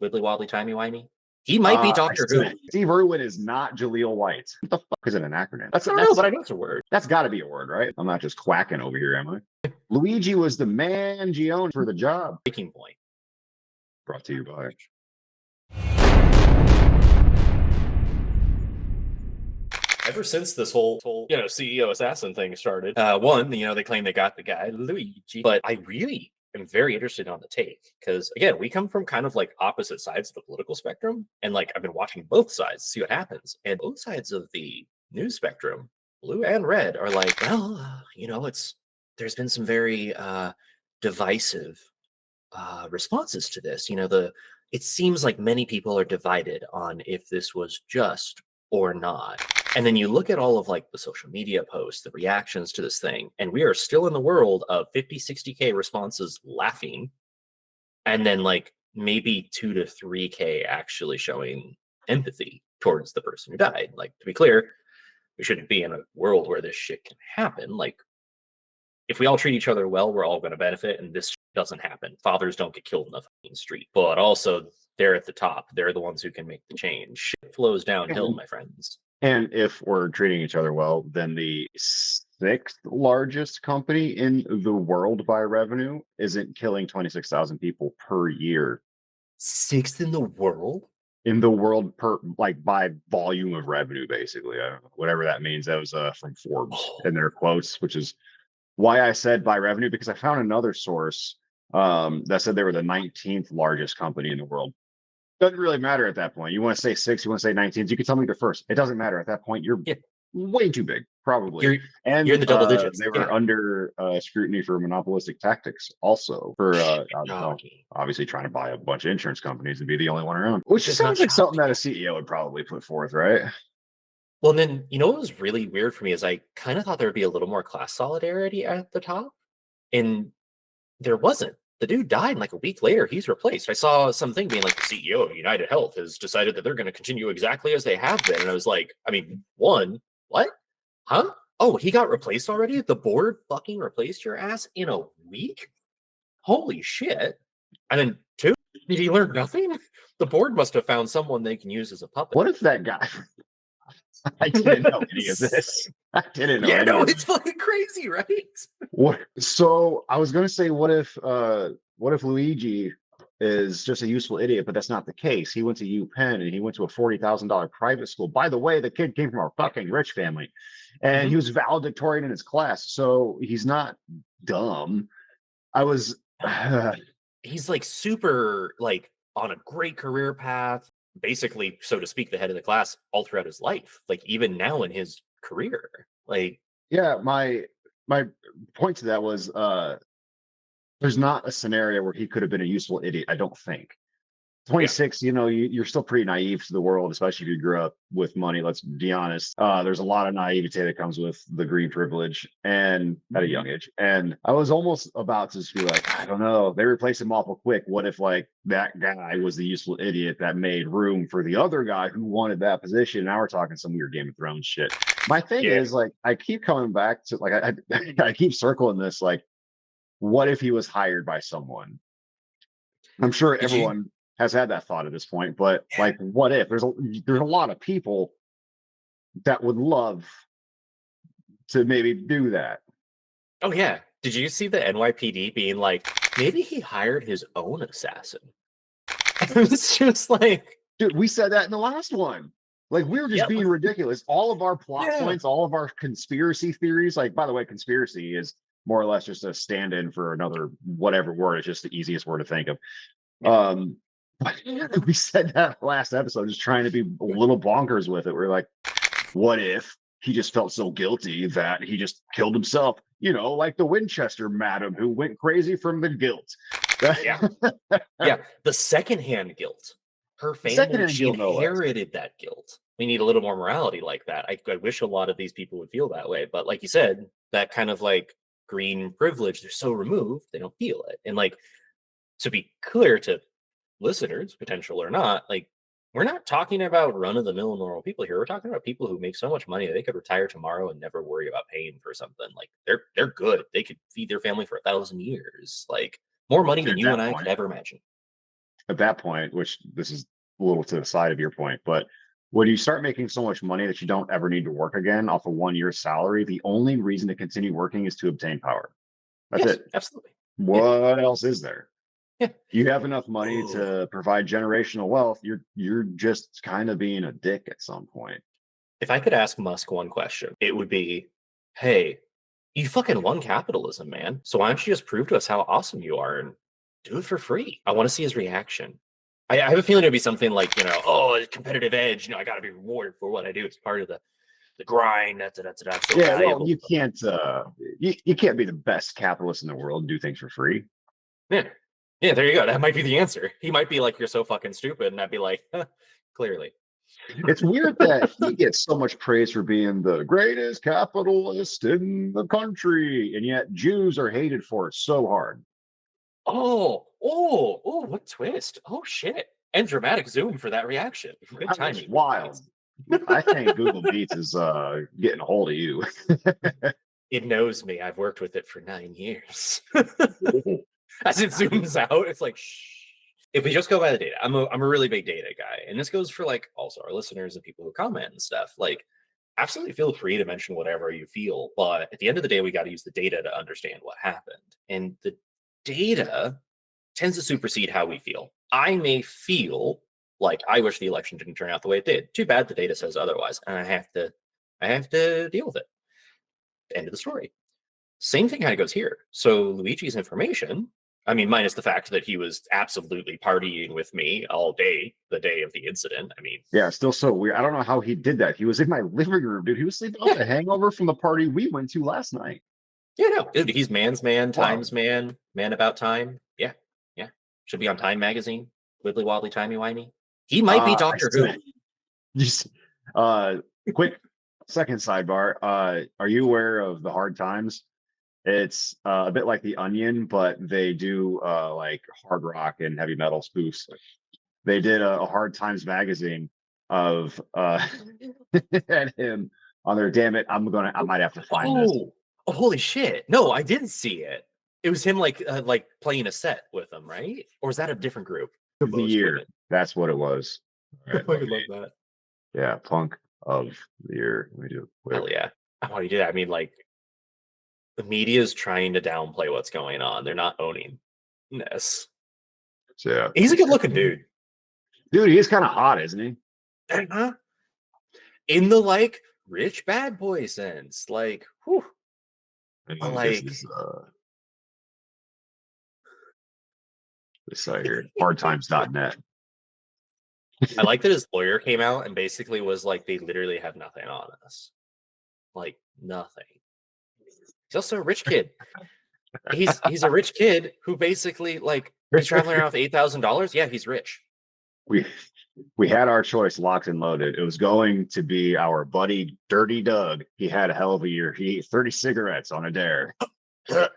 Wibbly wobbly timey wimey. He might be Doctor Who. Steve Irwin is not Jaleel White. What the fuck is it an acronym? I don't know, but I know it's a word. That's got to be a word, right? I'm not just quacking over here, am I? Luigi was the Mangione for the job. Breaking point. Brought to you by. Ever since this whole CEO assassin thing started, one, they claim they got the guy Luigi, but I really am very interested on the take because again, we come from kind of like opposite sides of the political spectrum, and like I've been watching both sides to see what happens, and both sides of the news spectrum, blue and red, are like, well, there's been some very divisive responses to this. It seems like many people are divided on if this was just or not. And then you look at all of like the social media posts, the reactions to this thing, and we are still in the world of 50, 60K responses laughing, and then like maybe 2 to 3K actually showing empathy towards the person who died. Like, to be clear, we shouldn't be in a world where this shit can happen. Like, if we all treat each other well, we're all going to benefit, and this doesn't happen. Fathers don't get killed in the fucking street. But also, they're at the top. They're the ones who can make the change. Shit flows downhill, my friends. And if we're treating each other well, then the 6th largest company in the world by revenue isn't killing 26,000 people per year. 6th in the world? In the world per, like, by volume of revenue, basically. I don't know, whatever that means. That was from Forbes in their quotes, which is why I said by revenue, because I found another source that said they were the 19th largest company in the world. Doesn't really matter at that point. You want to say 6, you want to say 19. You can tell me the first. It doesn't matter at that point. You're way too big, probably. You're in the double digits. They were under scrutiny for monopolistic tactics, also for obviously trying to buy a bunch of insurance companies and be the only one around, which sounds like something that a CEO would probably put forth, right? Well, and then what was really weird for me is I kind of thought there would be a little more class solidarity at the top, and there wasn't. The dude died, and like a week later, he's replaced. I saw something being like, the CEO of UnitedHealth has decided that they're going to continue exactly as they have been. And I was like, I mean, one, what? Huh? Oh, he got replaced already? The board fucking replaced your ass in a week? Holy shit. And then 2, did he learn nothing? The board must have found someone they can use as a puppet. What if that guy... I didn't know any of this. I didn't know. Yeah, no, it's fucking crazy, right? What? So I was going to say, what if Luigi is just a useful idiot, but that's not the case. He went to UPenn and he went to a $40,000 private school. By the way, the kid came from a fucking rich family, and he was valedictorian in his class, so he's not dumb. He's like super like on a great career path. Basically, so to speak, the head of the class all throughout his life, like even now in his career. Like, yeah, my point to that was there's not a scenario where he could have been a useful idiot, I don't think. 26, you're still pretty naive to the world, especially if you grew up with money. Let's be honest. There's a lot of naivete that comes with the green privilege and at a young age. And I was almost about to just be like, I don't know. They replaced him awful quick. What if like that guy was the useful idiot that made room for the other guy who wanted that position? Now we're talking some weird Game of Thrones shit. My thing is like, I keep coming back to like, I keep circling this. Like, what if he was hired by someone? I'm sure everyone has had that thought at this point, but like, what if there's a lot of people that would love to maybe do that? Oh yeah, did you see the NYPD being like, maybe he hired his own assassin? It's just like, dude, we said that in the last one. Like, we were just being ridiculous. All of our plot points, all of our conspiracy theories. Like, by the way, conspiracy is more or less just a stand-in for another whatever word. It's just the easiest word to think of. We said that last episode, just trying to be a little bonkers with it. We're like, what if he just felt so guilty that he just killed himself? Like the Winchester madam who went crazy from the guilt. Yeah, the secondhand guilt. Her family, she inherited that guilt. We need a little more morality like that. I wish a lot of these people would feel that way. But like you said, that kind of like green privilege, they're so removed, they don't feel it. And like, to be clear to listeners, potential or not, like, we're not talking about run-of-the-mill normal people here. We're talking about people who make so much money that they could retire tomorrow and never worry about paying for something. Like, they're good. They could feed their family for 1,000 years. Like, more money than you and I could ever imagine. at that point, which this is a little to the side of your point, but when you start making so much money that you don't ever need to work again off a 1 year salary, the only reason to continue working is to obtain power. That's Yes, it. absolutely. Yeah, What else is there? yeah. You have enough money Ooh. to provide generational wealth. You're just kind of being a dick at some point. If I could ask Musk one question, it would be, "Hey, you fucking won capitalism, man. So why don't you just prove to us how awesome you are and do it for free?" I want to see his reaction. I have a feeling it'd be something like, "Oh, a competitive edge. I got to be rewarded for what I do. It's part of the grind. That's so Yeah, well, valuable." you can't be the best capitalist in the world and do things for free. Yeah, yeah. There you go. That might be the answer. He might be like, "You're so fucking stupid," and I'd be like, huh, "Clearly." It's weird that he gets so much praise for being the greatest capitalist in the country, and yet Jews are hated for it so hard. Oh, what twist. Oh shit. And dramatic zoom for that reaction. Good That was timing. wild. I think Google Meets is getting a hold of you. It knows me. I've worked with it for 9 years. As it zooms out, it's like, shh. If we just go by the data, I'm a really big data guy. And this goes for like also our listeners and people who comment and stuff. Like, absolutely feel free to mention whatever you feel. But at the end of the day, we got to use the data to understand what happened. And the data tends to supersede how we feel. I may feel like I wish the election didn't turn out the way it did. Too bad the data says otherwise, and I have to deal with it. End of the story. Same thing kind of goes here. So Luigi's information, I mean, minus the fact that he was absolutely partying with me all day, the day of the incident. I mean, Yeah, still so weird. I don't know how he did that. He was in my living room, dude. He was sleeping off yeah, the hangover from the party we went to last night. yeah, no, dude, he's man's man, Wow. time's man, man about time. Yeah, yeah. Should be on Time magazine. Wibbly wobbly, timey wimey. He might be I Doctor still Who. just quick second sidebar. Are you aware of the Hard Times? It's a bit like the Onion, but they do like hard rock and heavy metal spoofs. They did a Hard Times magazine of and him on there. Damn it, I might have to find this. Oh, holy shit. No, I didn't see it. It was him like playing a set with them, right? Or was that a different group Of the composed with year. it? That's what it was. All Oh, right, I let could me love that. yeah, punk of the year. Let me do it Hell quick. yeah. Oh, you did. I mean, like the media is trying to downplay what's going on. They're not owning this. So yeah. He's a good looking dude. Dude, he is kind of hot, isn't he? Uh-huh. In the like rich bad boy sense. Like, whew. But And this like is this site here. Hardtimes.net. I like that his lawyer came out and basically was like, they literally have nothing on us. Like nothing. He's also a rich kid. He's a rich kid who basically like he's traveling around with $8,000. Yeah, he's rich. we we had our choice locked and loaded. It was going to be our buddy Dirty Doug. He had a hell of a year. He ate 30 cigarettes on a dare. It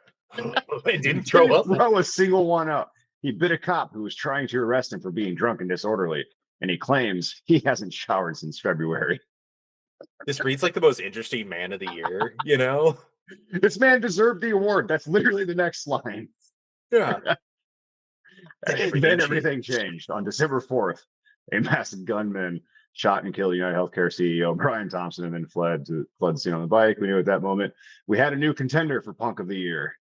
didn't throw Didn't up. throw a single one up. He bit a cop who was trying to arrest him for being drunk and disorderly, and he claims he hasn't showered since February. This reads like the most interesting man of the year, you know? This man deserved the award. That's literally the next line. Yeah. Then everything Then changed. everything changed. On December 4th, a masked gunman shot and killed UnitedHealthcare CEO Brian Thompson and then fled the scene on the bike. We knew at that moment we had a new contender for Punk of the Year.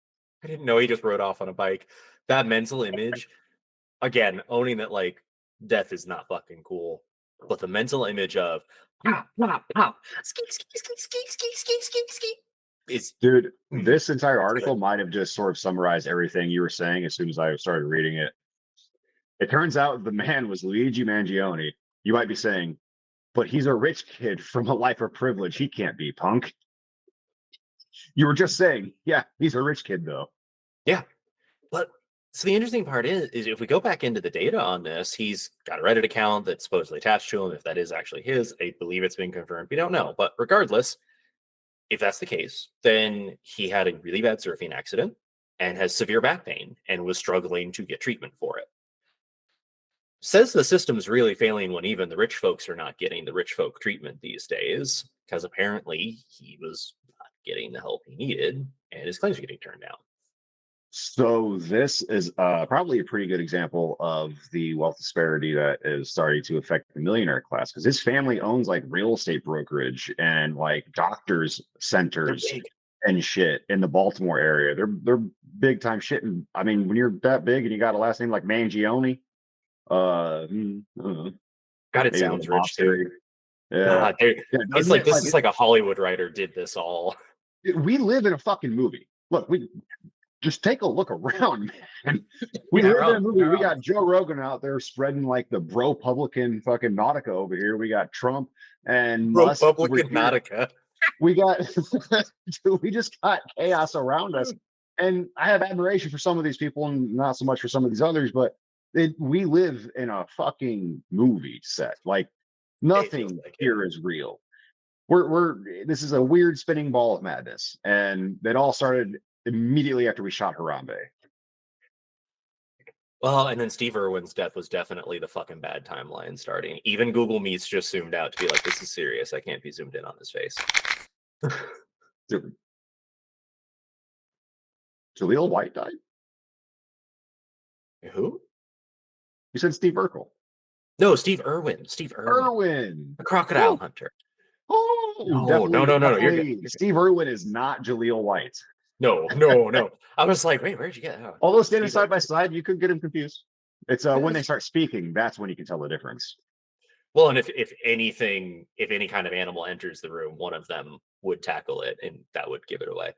I didn't know he just rode off on a bike. That mental image, again, owning that like death is not fucking cool. But the mental image of pop, pop, pop, ski, ski, ski, ski, ski, ski, ski, ski is Dude, mm, this entire that's article good. might have just sort of summarized everything you were saying as soon as I started reading it. It turns out the man was Luigi Mangione. You might be saying, but he's a rich kid from a life of privilege. He can't be Punk. You were just saying, yeah, he's a rich kid, though. Yeah. But so the interesting part is if we go back into the data on this, he's got a Reddit account that's supposedly attached to him. If that is actually his, I believe it's been confirmed. We don't know. But regardless, if that's the case, then he had a really bad surfing accident and has severe back pain and was struggling to get treatment for it. Says the system's really failing when even the rich folks are not getting the rich folk treatment these days, because apparently he was not getting the help he needed and his claims are getting turned down. So this is probably a pretty good example of the wealth disparity that is starting to affect the millionaire class because his family owns like real estate brokerage and like doctors They're centers big. and shit in the Baltimore area. They're big time shit. And I mean, when you're that big and you got a last name like Mangione, I don't know, God, it maybe a little sounds rich too. mobster. Yeah, God, they yeah. it's Doesn't like it this like is like a Hollywood writer did this all. we live in a fucking movie? Look, we just take a look around, man. We You're not live in a wrong. You're movie. not We wrong. got Joe Rogan out there spreading like the bro publican fucking Nautica over here. We got Trump and Musk over Republican here. Nautica. We got we just got chaos around us. And I have admiration for some of these people and not so much for some of these others, but we live in a fucking movie set. Like It feels nothing like it. here is real. We're this is a weird spinning ball of madness. And it all started immediately after we shot Harambe. Well, and then Steve Irwin's death was definitely the fucking bad timeline starting. Even Google Meets just zoomed out to be like, this is serious. I can't be zoomed in on this face. Jaleel White died. Who? You said Steve Urkel. No, Steve Irwin. Steve Irwin. Irwin. The crocodile Oh, hunter. oh, No, no, definitely, no, no, no. You're good. definitely. Steve Irwin is not Jaleel White. No, no, no. I was like, wait, where'd you get that? Although standing Steve side by Irwin. side, you could get him confused. It's when they start speaking, that's when you can tell the difference. Well, and if anything, if any kind of animal enters the room, one of them would tackle it, and that would give it away.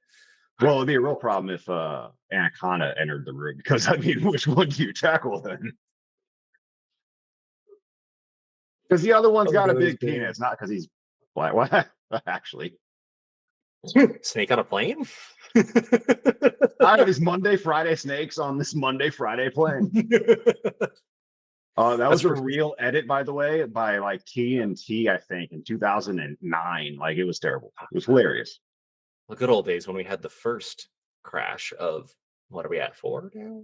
Well, it'd be a real problem if Anaconda entered the room, because I mean, which one do you tackle then? Because the other one's got a big penis, not because he's black. What? Actually, Snake on a plane? I have these Monday, Friday snakes on this Monday, Friday plane. That was a real edit, by the way, by like TNT, I think, in 2009. Like it was terrible. It was hilarious. The good old days when we had the first crash of what are we at? 4 now?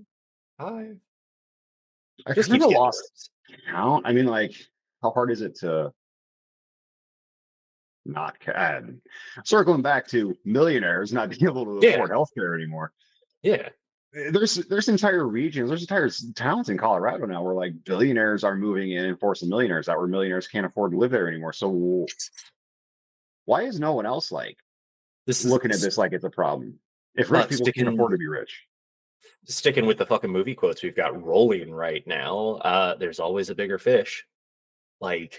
5? I Just kind keeps of getting lost worse. count. I mean, like, how hard is it to not add? Circling back to millionaires not being able to Yeah, afford healthcare anymore. yeah. There's entire regions, there's entire towns in Colorado now where like billionaires are moving in and forcing millionaires out where millionaires can't afford to live there anymore. So why is no one else like This looking at is this like it's a problem? If rich people can't sticking afford to be rich. sticking with the fucking movie quotes we've got rolling right now. There's always a bigger fish. Like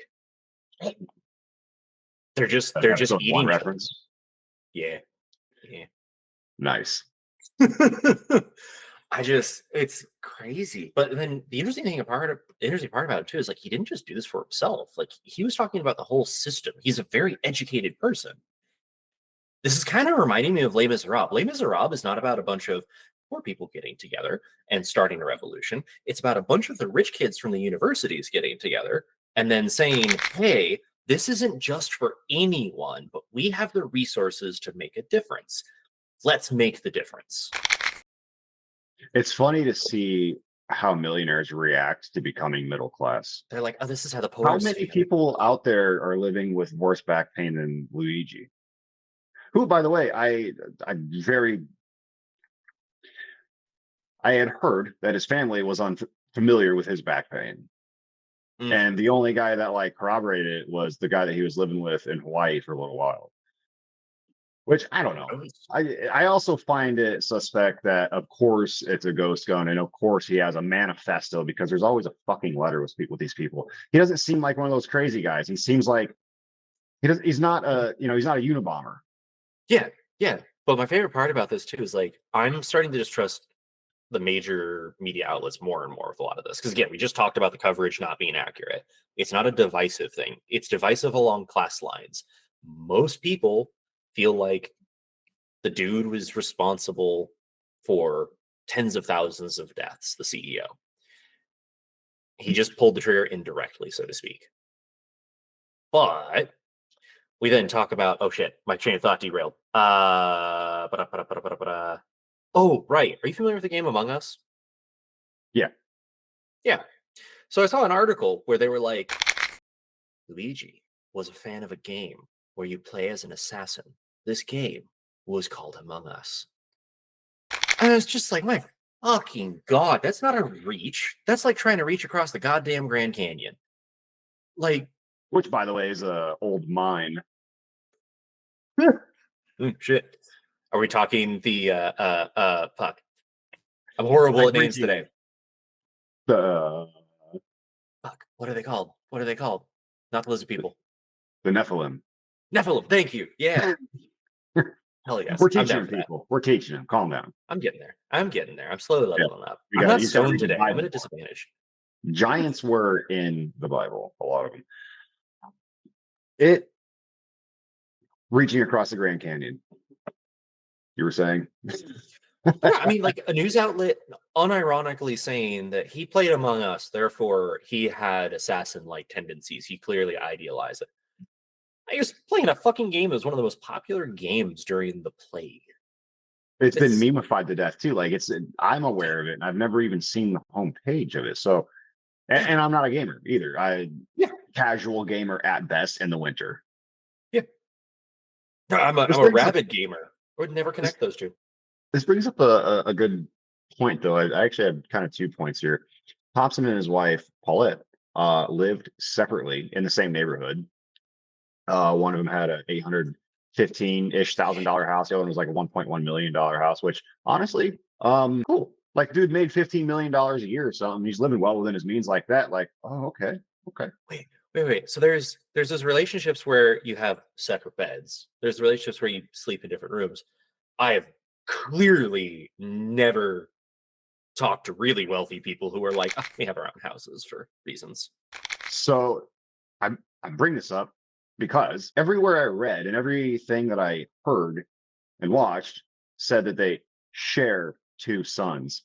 they're just Episode one eating children. reference. Yeah, yeah. Nice. It's crazy. But then the interesting part about it too is like he didn't just do this for himself. Like he was talking about the whole system. He's a very educated person. This is kind of reminding me of Les Miserables. Les Miserables is not about a bunch of poor people getting together and starting a revolution. It's about a bunch of the rich kids from the universities getting together and then saying, hey, this isn't just for anyone, but we have the resources to make a difference. Let's make the difference. It's funny to see how millionaires react to becoming middle class. They're like, oh, this is how the How poorest many feel. people out there are living with worse back pain than Luigi? Who, by the way, I had heard that his family was unfamiliar with his back pain. And the only guy that like corroborated it was the guy that he was living with in Hawaii for a little while. Which I don't know. I also find it suspect that of course it's a ghost gun, and of course he has a manifesto because there's always a fucking letter with these people. He doesn't seem like one of those crazy guys. He seems like he's not he's not a Unabomber. Yeah, yeah. But my favorite part about this too is like I'm starting to distrust the major media outlets more and more with a lot of this. Because again, we just talked about the coverage not being accurate. It's not a divisive thing. It's divisive along class lines. Most people feel like the dude was responsible for tens of thousands of deaths, the CEO. He just pulled the trigger indirectly, so to speak. But we then talk about, oh shit, my train of thought derailed. Oh, right. Are you familiar with the game Among Us? Yeah. Yeah. So I saw an article where they were like, Luigi was a fan of a game where you play as an assassin. This game was called Among Us. And it's just like, my fucking God, that's not a reach. That's like trying to reach across the goddamn Grand Canyon. Like, Which, by the way, is a old mine. shit. Are we talking the fuck? I'm horrible at names today. The Fuck. What are they called? What are they called? Not the lizard people. the Nephilim. Nephilim. Thank you. Yeah. Hell yes. We're I'm teaching down them, for that. people. We're teaching them. Calm down. I'm getting there. I'm getting there. I'm slowly Yeah. leveling up. I'm not You just gotta stoned read the today. I'm Bible at a more. disadvantage. Giants were in the Bible, a lot of them. It reaching across the Grand Canyon. You were saying? Yeah, I mean, like a news outlet unironically saying that he played Among Us, therefore he had assassin-like tendencies. He clearly idealized it. He was playing a fucking game that was one of the most popular games during the plague. It's been It's memeified to death too. Like I'm aware of it, and I've never even seen the homepage of it. So, yeah, and I'm not a gamer either. yeah, Casual gamer at best in the winter. yeah. No, I'm This a brings up rabid gamer. I would never this, connect those two. this brings up a good point though. I actually have kind of 2 points here. Thompson and his wife Paulette lived separately in the same neighborhood. One of them had a 815-ish thousand-dollar house. The other one was like a $1.1 million house, which honestly, cool. Like, dude made $15 million a year or something. He's living well within his means like that. Like, oh, okay. Okay. Wait. So there's those relationships where you have separate beds. There's relationships where you sleep in different rooms. I have clearly never talked to really wealthy people who are like, "Oh, we have our own houses for reasons." So I'm bringing this up because everywhere I read and everything that I heard and watched said that they share two sons.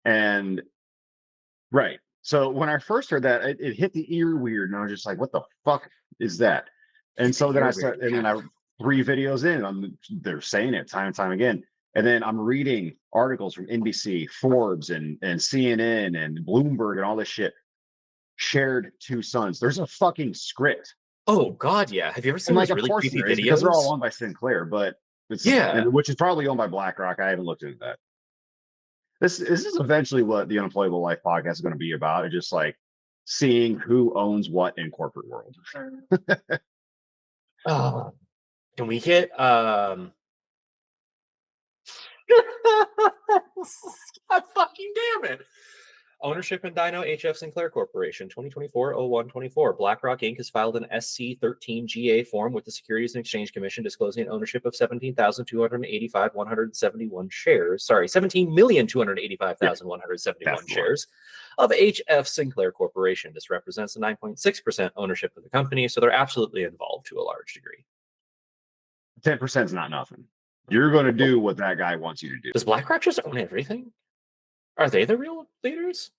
And right. So when I first heard that, it hit the ear weird, and I was just like, "What the fuck is that?" And Hit the so then I ear weird. said, and then Yeah. I 3 videos in, they're saying it time and time again. And then I'm reading articles from NBC, Forbes, and CNN and Bloomberg and all this shit. Shared two sons. There's a fucking script, Oh God, yeah. Have you ever and seen like, those of really course creepy there is because they're all videos? owned by Sinclair, but Yeah. which is probably owned by BlackRock. I haven't looked into that. This is eventually what the Unemployable Life podcast is going to be about. It's just like seeing who owns what in corporate world. Oh, can we get God fucking damn it. Ownership in Dino HF Sinclair Corporation, 2024-01-24. BlackRock Inc. has filed an SC13GA form with the Securities and Exchange Commission disclosing ownership of 17,285,171 shares. Sorry, Yeah, 17,285,171 that's the one. shares of HF Sinclair Corporation. This represents a 9.6% ownership of the company, so they're absolutely involved to a large degree. 10% is not nothing. You're going to do what that guy wants you to do. Does BlackRock just own everything? Are they the real leaders?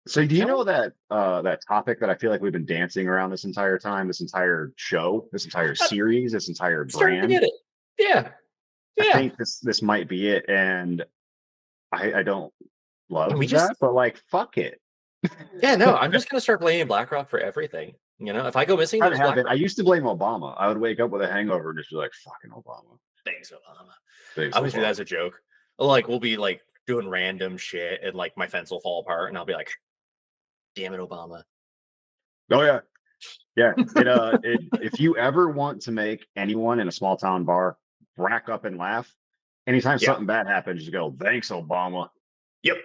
So do you know that that topic that I feel like we've been dancing around this entire time, this entire show, this entire I'm series, this entire starting to brand? get it. Yeah. I Yeah. think this might be it, and I don't Can we love just that, but like, fuck it. Yeah, no, I'm just gonna start blaming BlackRock for everything. You know, if I go missing, I there's have been. I BlackRock. used to blame Obama. I would wake up with a hangover and just be like, "Fucking Obama." Thanks, Obama. Thanks, I always do that Obama. as a joke. Like we'll be like doing random shit and like my fence will fall apart and I'll be like, damn it, Obama. Oh yeah, yeah. If you ever want to make anyone in a small town bar rack up and laugh, anytime Yeah. something bad happens, just go, "Thanks, Obama." Yep.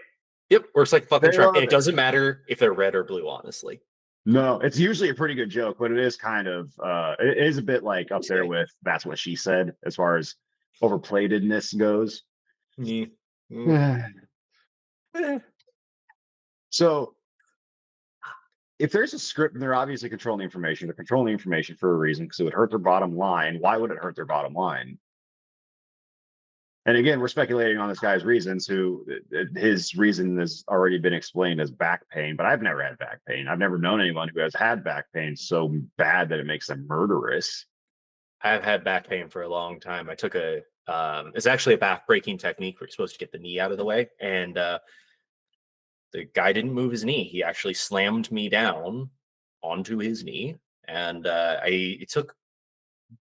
Yep. Works like fucking They charm. And love it it. doesn't matter if they're red or blue, honestly. No, it's usually a pretty good joke, but it is kind of it is a bit like up there Okay. with "That's what she said" as far as overplayedness goes. Mm, mm, eh. So if there's a script and they're obviously controlling the information, they're controlling the information for a reason because it would hurt their bottom line. Why would it hurt their bottom line? And again, we're speculating on this guy's reasons, who his reason has already been explained as back pain, but I've never had back pain. I've never known anyone who has had back pain so bad that it makes them murderous. I've had back pain for a long time. I took it's actually a back breaking technique where you're supposed to get the knee out of the way. And the guy didn't move his knee. He actually slammed me down onto his knee. And it took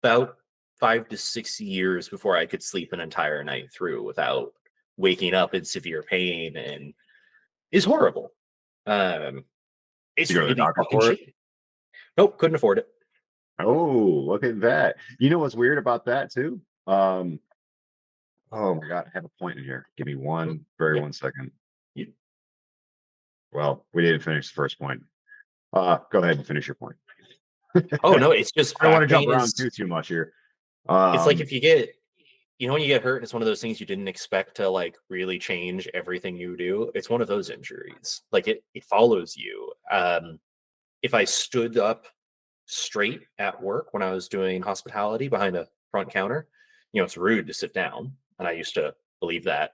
about 5 to 6 years before I could sleep an entire night through without waking up in severe pain and is horrible. It's You go to the really doctor fucking for it? shitty. Nope, couldn't afford it. Oh, look at that. You know what's weird about that too? Oh my God, I have a point in here. Give me Yeah. 1 second. You- Well, we didn't finish the first point. Go ahead and finish your point. Oh I no, it's just don't want back to jump pain around is. too much here. It's like Um, if you get, when you get hurt, it's one of those things you didn't expect to like really change everything you do. It's one of those injuries. Like it follows you. If I stood up straight at work when I was doing hospitality behind a front counter, it's rude to sit down. And I used to believe that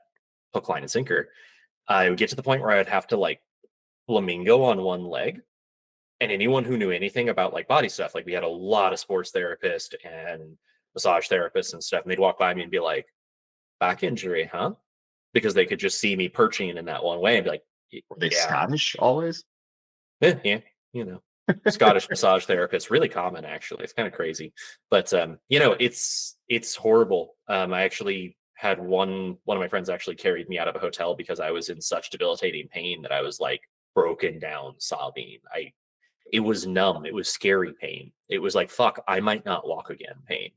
hook, line, and sinker. I would get to the point where I'd have to like flamingo on one leg. And anyone who knew anything about like body stuff, like we had a lot of sports therapists and massage therapists and stuff, and they'd walk by me and be like, back injury, huh? Because they could just see me perching in that one way and be like, were they yeah, Scottish always? yeah, you know. Scottish massage therapist, really common actually. It's kind of crazy, but it's horrible. I actually had one of my friends actually carried me out of a hotel because I was in such debilitating pain that I was like broken down sobbing. It was numb. It was scary pain. It was like, fuck, I might not walk again pain.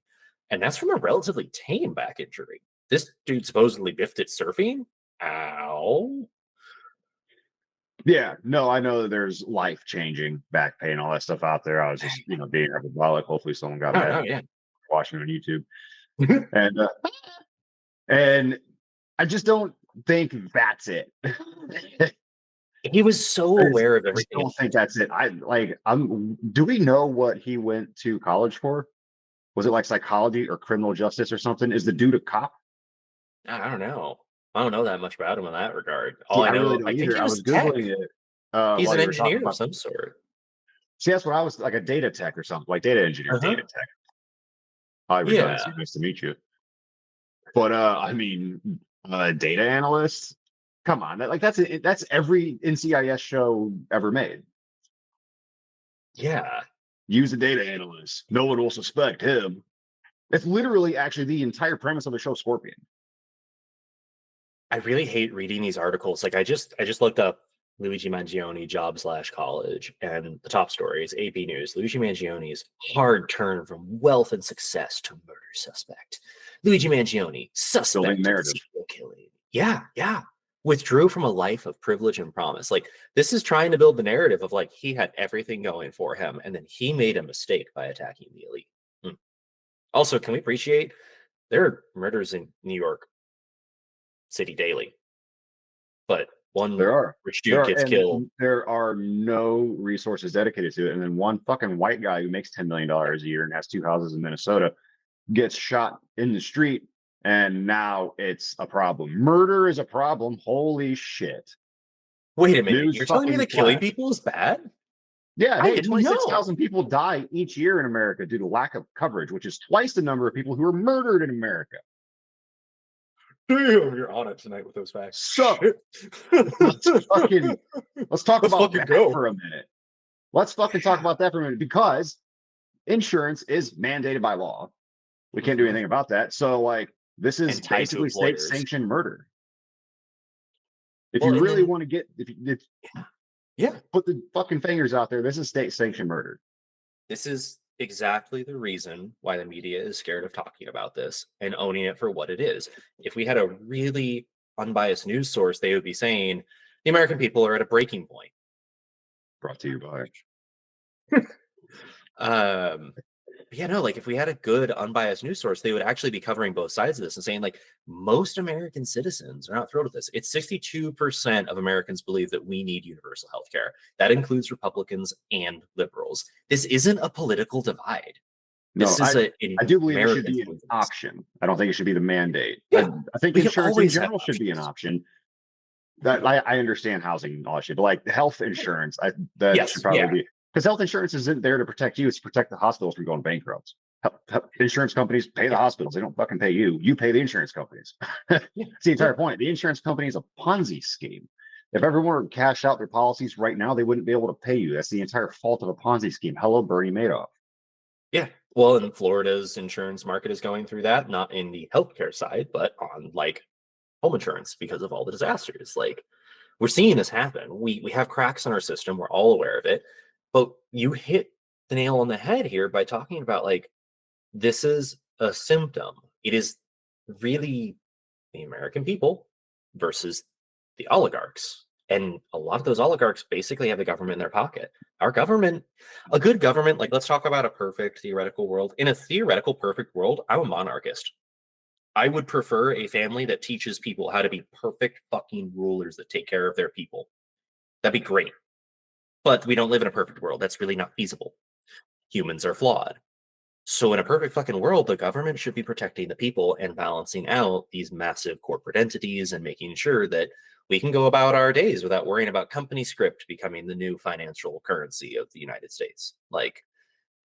And that's from a relatively tame back injury. This dude supposedly biffed it surfing. Ow. Yeah, no, I know that there's life-changing back pain, all that stuff out there. I was just, being hyperbolic. Hopefully someone got Oh, mad no, at me yeah. watching on YouTube. And I just don't think that's it. He was so aware of I just everything. don't think that's it. Do we know what he went to college for? Was it like psychology or criminal justice or something? Is the dude a cop? I don't know. I don't know that much about him in that regard. All See, I I really know, don't I think either. he I was was tech. Googling it He's while an you were talking engineer of about. some sort. See, that's what I was like, a data tech or something, like data engineer, data Uh-huh. tech. Hi, Yeah. redundancy. Nice to meet you. But data analyst. Come on, that's every NCIS show ever made. Yeah. Use a data analyst. No one will suspect him. That's literally actually the entire premise of the show Scorpion. I really hate reading these articles. Like I just looked up Luigi Mangione job slash college, and the top story is AP News. Luigi Mangione's hard turn from wealth and success to murder suspect. Luigi Mangione, Building suspect of narrative. serial killing. Yeah, yeah. Withdrew from a life of privilege and promise. Like this is trying to build the narrative of like he had everything going for him, and then he made a mistake by attacking the elite. Hmm. Also, can we appreciate there are murders in New York City daily? But one There are. rich There dude are, gets killed. and there are no resources dedicated to it. And then one fucking white guy who makes $10 million a year and has two houses in Minnesota gets shot in the street, and now it's a problem. Murder is a problem. Holy shit. Wait a minute, News you're telling me fucking that killing flash. people is bad? Yeah, I hey, didn't know. 26,000 people die each year in America due to lack of coverage, which is twice the number of people who are murdered in America. Damn, you're on it tonight with those facts. So Shit. let's fucking let's talk Let's about fucking that go. for a minute. Let's fucking talk Yeah. about that for a minute, because insurance is mandated by law. We can't do Mhm. anything about that. So, like, this is And tied to basically state employers. sanctioned murder. If Well, you and really then want to get, if yeah, yeah. put the fucking fingers out there, this is state sanctioned murder. This is exactly the reason why the media is scared of talking about this and owning it for what it is. If we had a really unbiased news source, they would be saying the American people are at a breaking point. Brought to you by. Um, but yeah, no, like if we had a good unbiased news source, they would actually be covering both sides of this and saying, like, most American citizens are not thrilled with this. It's 62% of Americans believe that we need universal health care. That includes Republicans and liberals. This isn't a political divide. No, This is an I do believe it should American be an focus. option. I don't think it should be the mandate. Yeah, I think we can insurance in always have general should be an options. option. That I understand housing and all that shit, but like health insurance, that should Yes, yeah, probably be, because health insurance isn't there to protect you; it's to protect the hospitals from going bankrupt. Insurance companies pay the yeah, hospitals; they don't fucking pay you. You pay the insurance companies. yeah, It's the yeah. entire point. The insurance company is a Ponzi scheme. If everyone cashed out their policies right now, they wouldn't be able to pay you. That's the entire fault of a Ponzi scheme. Hello, Bernie Madoff. Yeah. Well, and Florida's insurance market is going through that, not in the healthcare side, but on like home insurance because of all the disasters. Like, we're seeing this happen. We have cracks in our system. We're all aware of it. But you hit the nail on the head here by talking about like this is a symptom. It is really the American people versus the oligarchs. And a lot of those oligarchs basically have the government in their pocket. Our government, a good government, like let's talk about a perfect theoretical world. In a theoretical perfect world, I'm a monarchist. I would prefer a family that teaches people how to be perfect fucking rulers that take care of their people. That'd be great. But we don't live in a perfect world. That's really not feasible. Humans are flawed. So in a perfect fucking world, the government should be protecting the people and balancing out these massive corporate entities and making sure that we can go about our days without worrying about company script becoming the new financial currency of the United States. Like,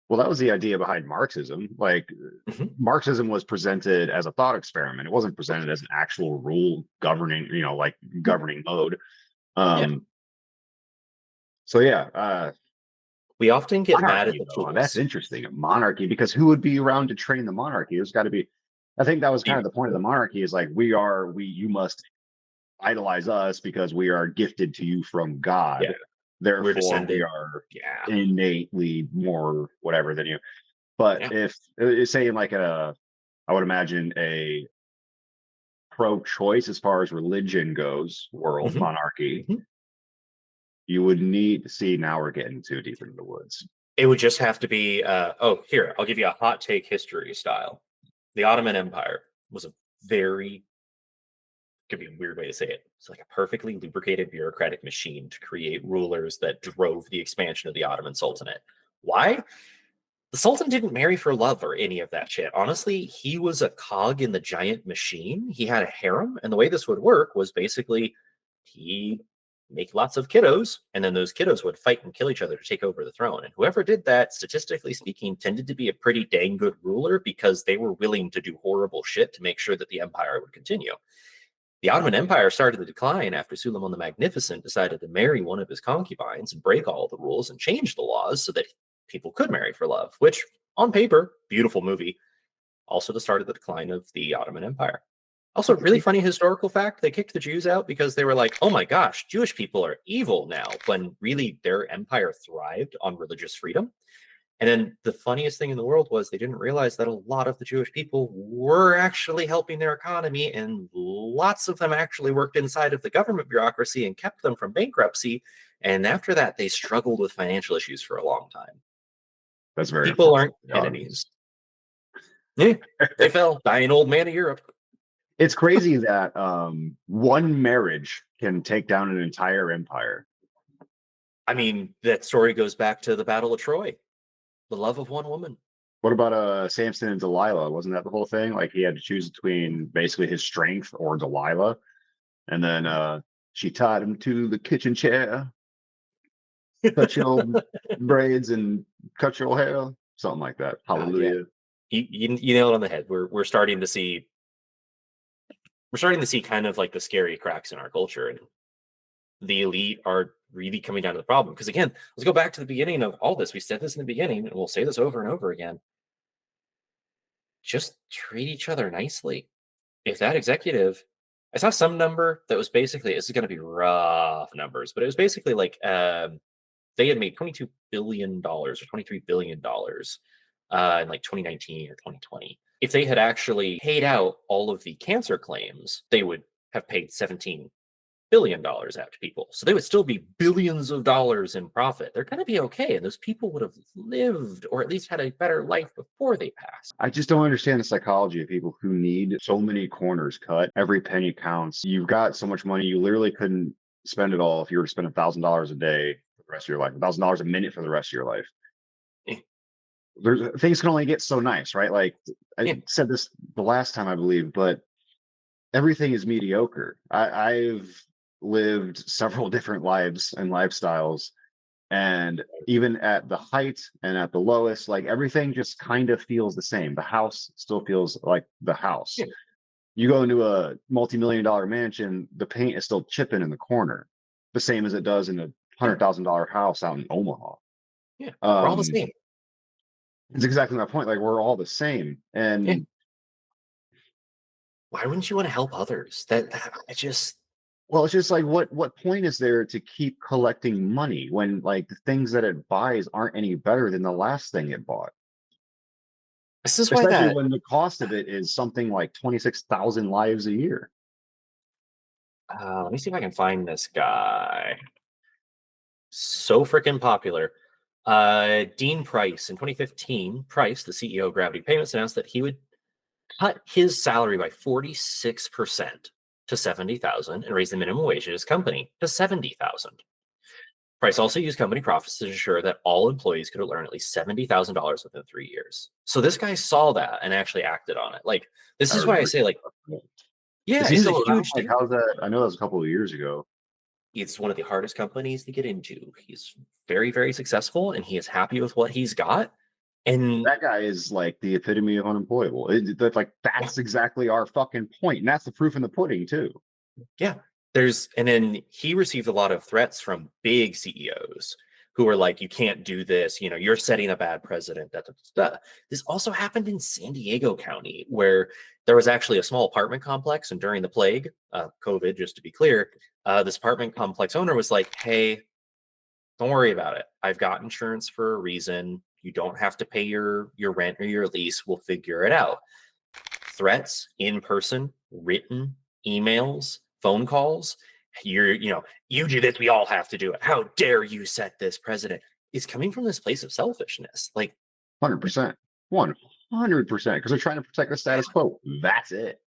Well, that was the idea behind Marxism. Like mhm, Marxism was presented as a thought experiment. It wasn't presented as an actual rule governing, like governing mode. yeah, Um, so yeah, we often get mad at monarchy the though, that's tools. interesting. Monarchy, because who would be around to train the monarchy? There's got to be. I think that was kind of the point of the monarchy is like you must idolize us because we are gifted to you from Yeah, God. we're Therefore, we descended. are Yeah, innately more whatever than you. But yeah. if say in like I would imagine a pro-choice as far as religion goes, world Mhm, monarchy, mhm. you would need to see. Now we're getting too deep into the woods. It would just have to be, oh, here, I'll give you a hot take history style. The Ottoman Empire was a very, could be a weird way to say it. It's like a perfectly lubricated bureaucratic machine to create rulers that drove the expansion of the Ottoman Sultanate. Why? The Sultan didn't marry for love or any of that shit. Honestly, he was a cog in the giant machine. He had a harem, and the way this would work was basically he make lots of kiddos, and then those kiddos would fight and kill each other to take over the throne. And whoever did that, statistically speaking, tended to be a pretty dang good ruler because they were willing to do horrible shit to make sure that the empire would continue. The Ottoman Empire started to decline after Suleiman the Magnificent decided to marry one of his concubines and break all the rules and change the laws so that people could marry for love, which, on paper, beautiful movie, also the start of the decline of the Ottoman Empire. Also, really funny historical fact they kicked the Jews out because they were like, oh my gosh, Jewish people are evil now, when really their empire thrived on religious freedom. And then the funniest thing in the world was they didn't realize that a lot of the Jewish people were actually helping their economy, and lots of them actually worked inside of the government bureaucracy and kept them from bankruptcy. And after that, they struggled with financial issues for a long time. That's very People unfortunate, aren't to be entities. honest. Yeah, they fell. Dying old man of Europe. It's crazy that one marriage can take down an entire empire. I mean, that story goes back to the Battle of Troy, the love of one woman. What about Samson and Delilah? Wasn't that the whole thing? Like he had to choose between basically his strength or Delilah, and then she tied him to the kitchen chair, cut your braids and cut your hair, something like that. God, yeah, Hallelujah. you nailed it on the head. We're starting to see kind of like the scary cracks in our culture, and the elite are really coming down to the problem. Because again, let's go back to the beginning of all this. We said this in the beginning, and we'll say this over and over again. Just treat each other nicely. If that executive, I saw some number that was basically, this is going to be rough numbers, but it was basically like they had made $22 billion or $23 billion in like 2019 or 2020. If they had actually paid out all of the cancer claims, they would have paid $17 billion out to people. So they would still be billions of dollars in profit. They're going to be okay. And those people would have lived or at least had a better life before they passed. I just don't understand the psychology of people who need so many corners cut. Every penny counts. You've got so much money, you literally couldn't spend it all if you were to spend $1,000 a day for the rest of your life, $1,000 a minute for the rest of your life. Yeah. There's things can only get so nice, right? Like I Yeah. said this the last time, I believe, but everything is mediocre. I've lived several different lives and lifestyles, and even at the height and at the lowest, like everything just kind of feels the same. The house still feels like the house. Yeah. You go into a multi-million-dollar mansion, the paint is still chipping in the corner, the same as it does in a Yeah. $100,000 house out in Omaha. Yeah. We're all the Um, same. it's exactly my point. Like we're all the same, Yeah. and Why wouldn't you want to help others? That I just Well, it's just like what point is there to keep collecting money when like the things that it buys aren't any better than the last thing it bought? this is why Especially that when the cost of it is something like 26,000 lives a year. let me see if I can find this guy. So freaking popular. Dean Price in 2015, Price, the CEO of Gravity Payments, announced that he would cut his salary by 46% to 70,000 and raise the minimum wage at his company to 70,000. Price also used company profits to ensure that all employees could earn at least $70,000 within 3 years. So this guy saw that and actually acted on it. Like, this I is why I remember. say, like, Is yeah, he it was a still around? huge Like, deal. how's that? I know that was a couple of years ago. It's one of the hardest companies to get into. He's very, very successful and he is happy with what he's got. And That guy is like the epitome of unemployable. That's like yeah, that's exactly our fucking point, and that's the proof in the pudding too. yeah. And then he received a lot of threats from big CEOs who were like, you can't do this, you're setting a bad precedent. This also happened in San Diego County, where there was actually a small apartment complex. And during the plague, COVID, just to be clear, this apartment complex owner was like, hey, don't worry about it. I've got insurance for a reason. You don't have to pay your rent or your lease. We'll figure it out. Threats in person, written, emails, phone calls. You do this, we all have to do it. How dare you set this precedent? It's coming from this place of selfishness. Like, 100%, 100%, because they're trying to protect the yeah, status quo. That's it.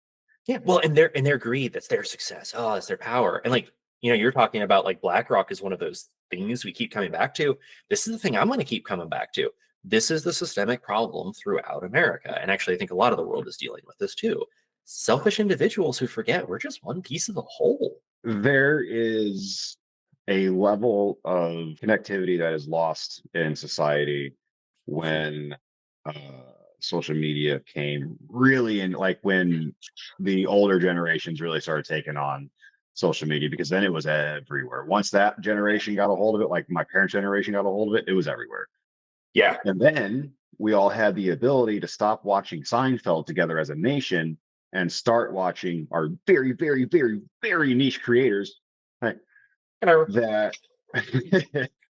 yeah. Well, and their greed, that's their success. Oh, it's their power. And like, you're talking about like BlackRock is one of those things we keep coming back to. This is the thing I'm going to keep coming back to. This is the systemic problem throughout America. And actually, I think a lot of the world is dealing with this too. Selfish individuals who forget we're just one piece of the whole. There is a level of connectivity that is lost in society when uh, social media came really in, like when the older generations really started taking on social media, because then it was everywhere. Once that generation got a hold of it, like my parents' generation got a hold of it, it was everywhere. Yeah. And then we all had the ability to stop watching Seinfeld together as a nation and start watching our very, very, very, very niche creators, right, Hello. that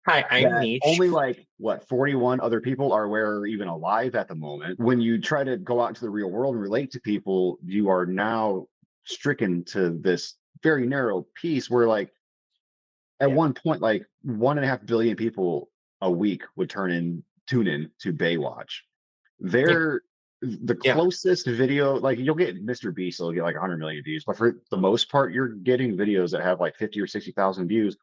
Hi, I'm that niche. only like what 41 other people are aware are even alive at the moment. When you try to go out into the real world and relate to people, you are now stricken to this very narrow piece where like at Yeah. one point, like 1.5 billion people a week would tune in to Baywatch. Yeah. They're the Yeah. closest video, like you'll get Mr. Beast, will get like 100 million views, but for the most part, you're getting videos that have like 50 or 60,000 views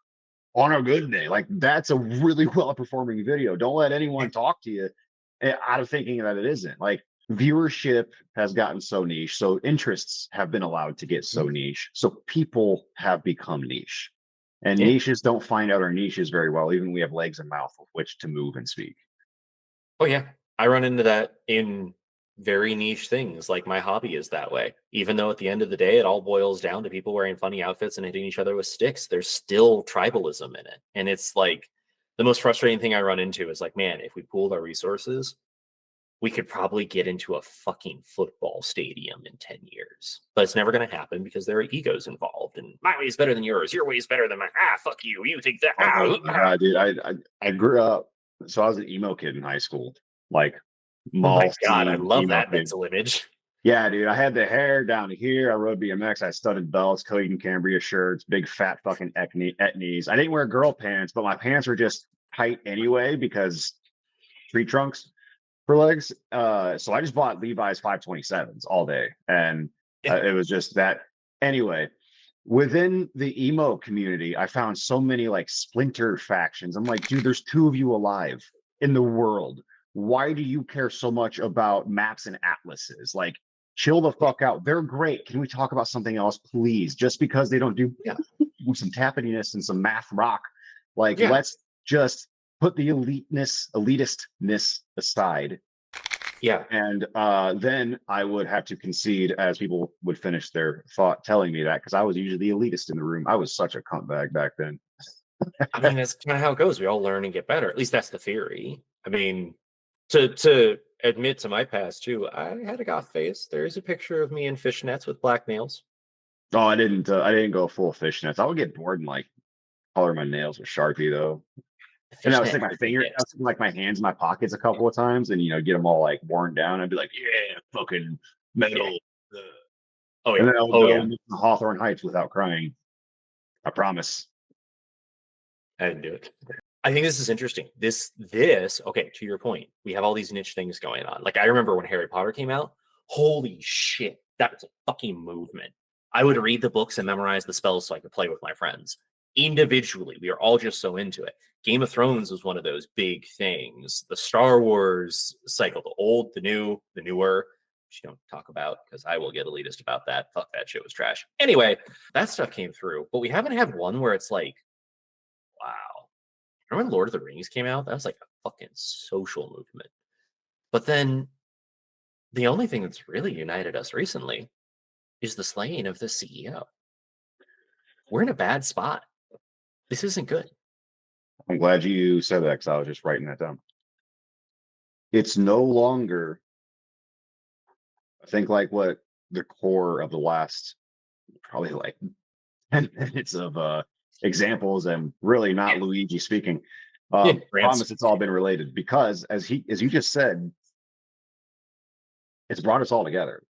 on a good day. Like that's a really well performing video. Don't let Yeah. anyone talk to you out of thinking that it isn't. Like viewership has gotten so niche, so interests have been allowed to get Mhm. so niche, so people have become niche. And Yeah. niches don't find out our niches very well, even when we have legs and mouth with which to move and speak. Oh yeah. I run into that in very niche things. Like my hobby is that way. Even though at the end of the day it all boils down to people wearing funny outfits and hitting each other with sticks, there's still tribalism in it. And it's like the most frustrating thing I run into is like, man, if we pooled our resources, we could probably get into a fucking football stadium in 10 years. But it's never going to happen because there are egos involved. And my way is better than yours. Your way is better than mine. Ah, fuck you. You think that. Oh Ah, my ah. god, dude! I grew up, so I was an emo kid in high school, like Oh my mall God. I scene love emo that kid. mental image. Yeah, dude. I had the hair down to here. I rode BMX. I had studded belts, Clayton Cambria shirts, big fat fucking etnies. I didn't wear girl pants, but my pants were just tight anyway because tree trunks for legs. So I just bought Levi's 527s all day, and Yeah. it was just that. Anyway, within the emo community, I found so many like splinter factions. I'm like, dude, there's two of you alive in the world. Why do you care so much about maps and atlases? Like, chill the Yeah. fuck out. They're great. Can we talk about something else, please? Just because they don't do Yeah. some tappiness and some math rock, like, Yeah. let's just put the elitistness aside. Yeah. And then I would have to concede as people would finish their thought telling me that, because I was usually the elitist in the room. I was such a cunt bag back then. I mean, that's kind of how it goes. We all learn and get better. At least that's the theory. I mean, to admit to my past too. I had a goth phase. There is a picture of me in fishnets with black nails. Oh, I didn't. I didn't go full fishnets. I would get bored and like color my nails with Sharpie though. The And I would fishnet stick my had the finger, I would gifts. stick like my hands in my pockets a couple of times, and get them all like worn down. I'd be like, "Yeah, fucking Yeah. metal," Oh and yeah. then I would Oh go yeah. and to Hawthorne Heights without crying. I promise. I didn't do it. I think this is interesting. This, okay, to your point, we have all these niche things going on. Like I remember when Harry Potter came out, holy shit, that was a fucking movement. I would read the books and memorize the spells so I could play with my friends. Individually, we are all just so into it. Game of Thrones was one of those big things. The Star Wars cycle, the old, the new, the newer, which you don't talk about because I will get elitist about that. Fuck that shit was trash. Anyway, that stuff came through, but we haven't had one where it's like, wow. Remember when Lord of the Rings came out? That was like a fucking social movement. But then the only thing that's really united us recently is the slaying of the CEO. We're in a bad spot. This isn't good. I'm glad you said that because I was just writing that down. It's no longer, I think, like what the core of the last probably like 10 minutes of examples, and really Yeah. not Luigi speaking. Yeah. Promise Rants. it's all been related because as you just said, it's brought us all together.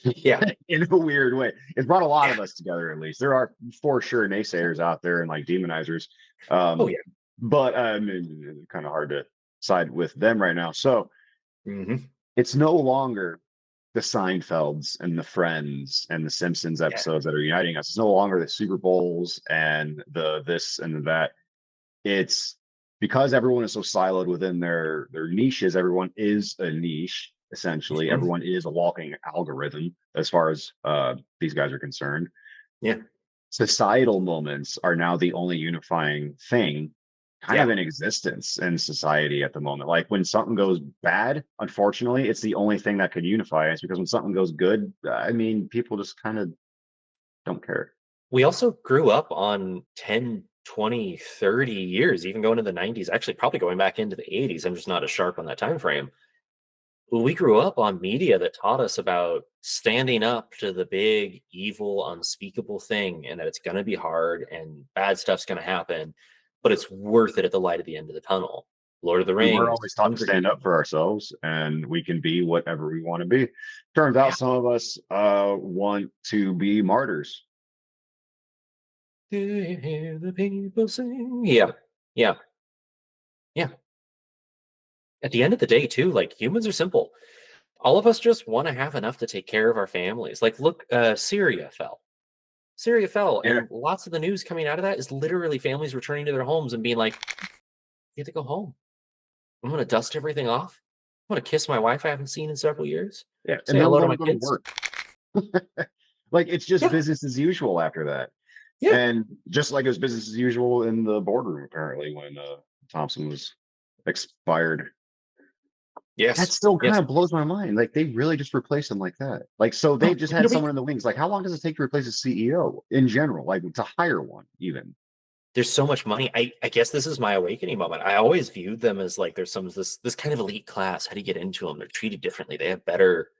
Yeah. In a weird way. It's brought a lot Yeah. of us together, at least. There are for sure naysayers out there and like demonizers. Oh, Um, yeah. but kind of hard to side with them right now. So Hmm. it's no longer the Seinfelds and the Friends and the Simpsons Yeah. episodes that are uniting us. It's no longer the Super Bowls and the this and that. It's because everyone is so siloed within their niches. Everyone is a niche essentially. Hmm. Everyone is a walking algorithm as far as these guys are concerned. Yeah. Societal moments are now the only unifying thing kind of Yeah. in existence in society at the moment. Like when something goes bad, unfortunately, it's the only thing that could unify us, because when something goes good, I mean, people just kind of don't care. We also grew up on 10, 20, 30 years, even going to the 90s, actually, probably going back into the 80s. I'm just not as sharp on that time frame. We grew up on media that taught us about standing up to the big, evil, unspeakable thing, and that it's going to be hard and bad stuff's going to happen, but it's worth it at the light at the end of the tunnel. Lord of the And we're Rings, always taught to Hunger stand up for Games. ourselves, and we can be whatever we want to be. Turns out Yeah. some of us want to be martyrs. Do you hear the people sing? Yeah. Yeah. Yeah. At the end of the day, too, like humans are simple. All of us just want to have enough to take care of our families. Like, look, Syria fell. Syria fell, Yeah. and lots of the news coming out of that is literally families returning to their homes and being like, "You have to go home. I'm gonna dust everything off. I'm gonna kiss my wife I haven't seen in several years. Yeah. And Say then we hello to want to my go to kids." work. Like it's just Yeah, business as usual after that. yeah, And just like it was business as usual in the boardroom, apparently, when Thompson was expired. That yes, still kind yes. of blows my mind. Like they really just replaced him like that. Like so Oh, they've just had it'll be. someone in the wings. Like how long does it take to replace a CEO in general? Like to hire one even. There's so much money. I guess this is my awakening moment. I always viewed them as like there's some this kind of elite class. How do you get into them? They're treated differently. They have better.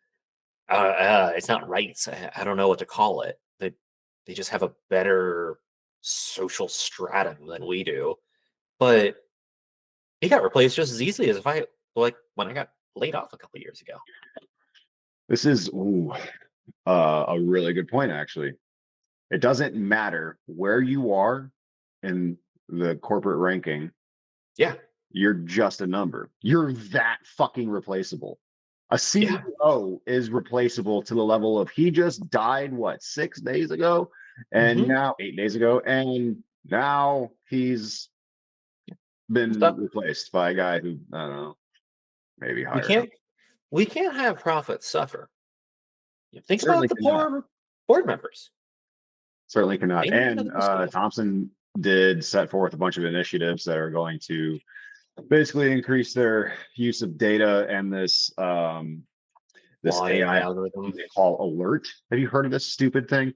It's not rights. I don't know what to call it. They just have a better social stratum than we do. But it got replaced just as easily as if I like when I got laid off a couple years ago. This is a really good point, actually. It doesn't matter where you are in the corporate ranking, Yeah, you're just a number. You're that fucking replaceable. A yeah. CEO is replaceable to the level of he just died, what, 6 days ago? And Hmm. now 8 days ago. And now he's been So replaced by a guy who, I don't know, maybe we hired him. can't we can't have profits suffer. You think Certainly about the cannot. poor board members. Certainly cannot. They need And another stuff. Thompson did set forth a bunch of initiatives that are going to basically increase their use of data and this AI AI algorithm, they call Alert. Have you heard of this stupid thing?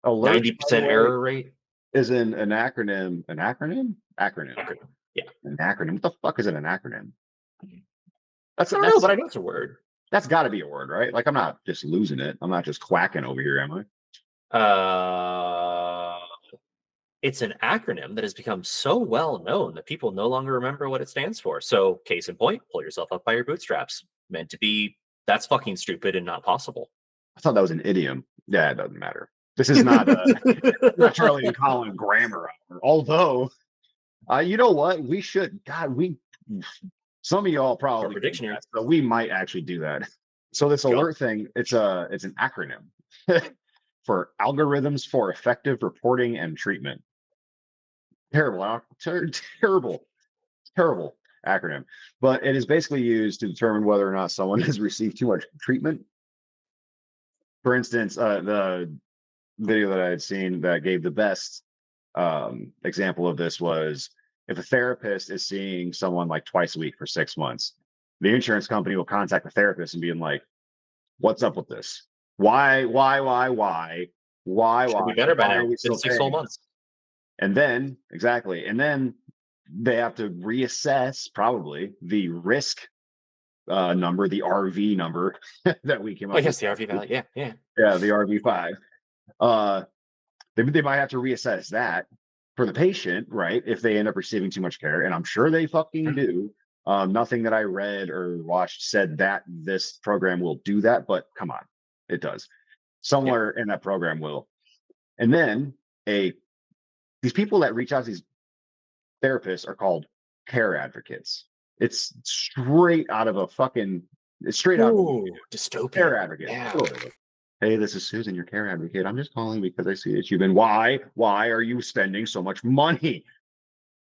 Alert, by the 90% way, error rate. is an acronym. An acronym? Acronym. Okay. Yeah. An acronym. What the fuck is it? An acronym? That's I don't know, that's but I know it's a word. that's got to be a word, right? Like I'm not just losing it. I'm not just quacking over here, am I? Uh, it's an acronym that has become so well known that people no longer remember what it stands for. So, case in point, pull yourself up by your bootstraps. Meant to be, that's fucking stupid and not possible. I thought that was an idiom. Yeah, it doesn't matter. This is not not Charlie and Colin grammar hour. Although, you know what? We should. God, we some of y'all probably For do dictionary, that, so we might actually do that. So this go. alert thing, it's an acronym for algorithms for effective reporting and treatment. Terrible, terrible, terrible acronym. But it is basically used to determine whether or not someone has received too much treatment. For instance, the video that I had seen that gave the best example of this was if a therapist is seeing someone like twice a week for 6 months, the insurance company will contact the therapist and being like, "What's up with this? Should be better by Why are now. we Been still six whole paying?" months. And then exactly, and then they have to reassess probably the risk number, the RV number that we came Oh, up with. yes, the RV Valley. Yeah, yeah. Yeah, the RV5. Uh, they might have to reassess that for the patient, right? If they end up receiving too much care, and I'm sure they fucking do. Nothing that I read or watched said that this program will do that, but come on, it does. Yeah. Somewhere in that program will. And then a these people that reach out to these therapists are called care advocates. It's straight out of a fucking it's straight out of a movie. Ooh, Care dystopian. advocate. Yeah. Literally. Hey, this is Susan, your care advocate. I'm just calling because I see that you've been. Why are you spending so much money?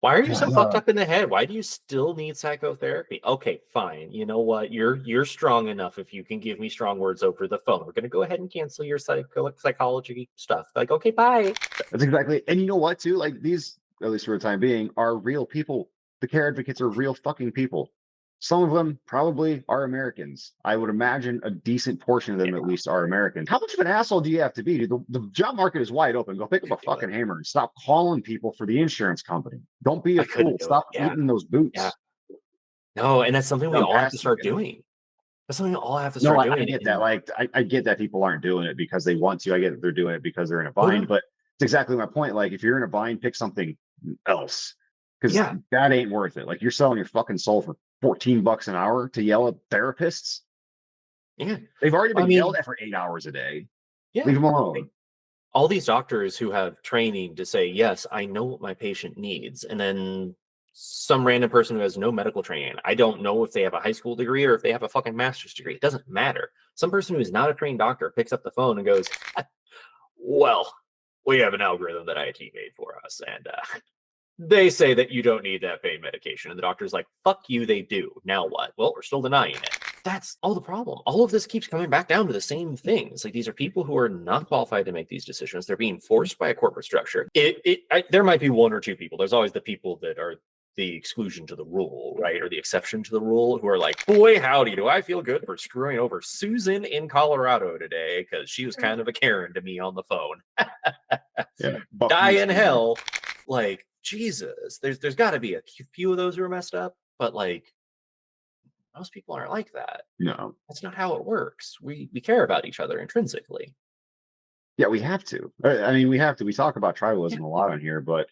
Why are you so fucked up in the head? Why do you still need psychotherapy? Okay, fine. You know what? You're strong enough if you can give me strong words over the phone. We're gonna go ahead and cancel your psychology stuff. Like, okay, bye. That's exactly. And you know what, too? Like these, at least for the time being, are real people. The care advocates are real fucking people. Some of them probably are Americans. I would imagine a decent portion of them, at least, are Americans. How much of an asshole do you have to be? Dude? The job market is wide open. Go pick up a Couldn't do it. fucking hammer and stop calling people for the insurance company. Don't be a I couldn't fool. do it. Stop Yeah. eating those Yeah. boots. No, and that's something we Dumb all have to bastard, start you know? doing. That's something we all have to No, start I doing. get that. And Like, I get that people aren't doing it because they want to. I get that they're doing it because they're in a oh bind. no. But it's exactly my point. Like, if you're in a bind, pick something else because Yeah. that ain't worth it. Like, you're selling your fucking soul for $14 an hour to yell at therapists. Yeah. They've already I been yelled mean, at for 8 hours a day. Leave yeah. them alone. All these doctors who have training to say, yes, I know what my patient needs. And then some random person who has no medical training. I don't know if they have a high school degree or if they have a fucking master's degree. It doesn't matter. Some person who is not a trained doctor picks up the phone and goes, well, we have an algorithm that IT made for us. And they say that you don't need that pain medication. And the doctor's like, fuck you, they do. Now what? Well, we're still denying it. That's all the problem. All of this keeps coming back down to the same things. Like these are people who are not qualified to make these decisions. They're being forced by a corporate structure. There might be one or two people. There's always the people that are the exclusion to the rule, right? Or the exception to the rule who are like, boy, howdy, do I feel good for screwing over Susan in Colorado today because she was kind of a Karen to me on the phone. Yeah. Fuck Die you, in Susan. hell. Like, Jesus, there's got to be a few of those who are messed up, but like most people aren't like that. No. That's not how it works. We care about each other intrinsically. Yeah, we have to. I mean, we have to. We talk about Yeah. tribalism a lot on here, but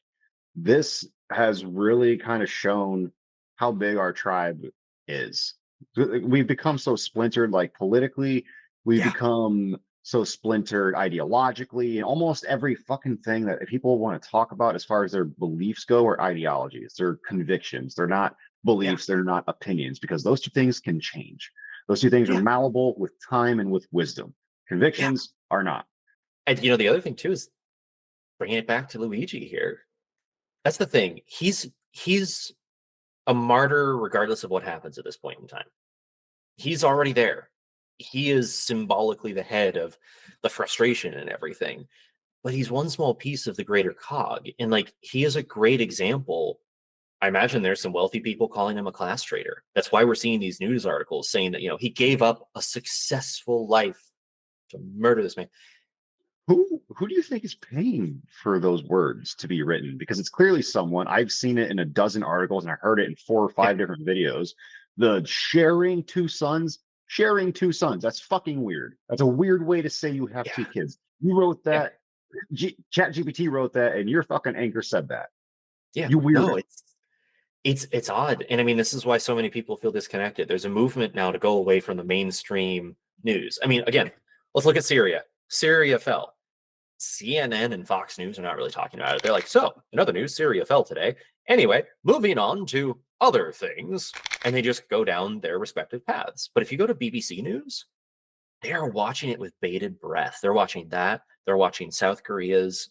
this has really kind of shown how big our tribe is. We've become so splintered, like politically, we've Yeah. become so splintered ideologically, and almost every fucking thing that people want to talk about as far as their beliefs go are ideologies, they're convictions, they're not Yeah. beliefs, they're not opinions, because those two things can change. Those two things are Yeah. malleable with time and with wisdom. Yeah. Convictions are not. And the other thing too is bringing it back to Luigi here. That's the thing. He's a martyr regardless of what happens at this point in time. He's already there. He is symbolically the head of the frustration and everything. But he's one small piece of the greater cog. And like he is a great example. I imagine there's some wealthy people calling him a class traitor. That's why we're seeing these news articles saying that, he gave up a successful life to murder this man. Who do you think is paying for those words to be written? Because it's clearly someone. I've seen it in a dozen articles and I heard it in 4 or Yeah. 5 different videos. The sharing two sons. That's fucking weird. That's a weird way to say you have Yeah. two kids. You wrote Yeah. that. Chat GPT wrote that, and your fucking anchor said that. Yeah. You No, weirdo. it's odd. And I mean, this is why so many people feel disconnected. There's a movement now to go away from the mainstream news. I mean, again, let's look at Syria. Syria fell. CNN and Fox News are not really talking about it. They're like, so, in other news, Syria fell today. Anyway, moving on to other things. And they just go down their respective paths. But if you go to BBC News, they are watching it with bated breath. They're watching that. They're watching South Korea's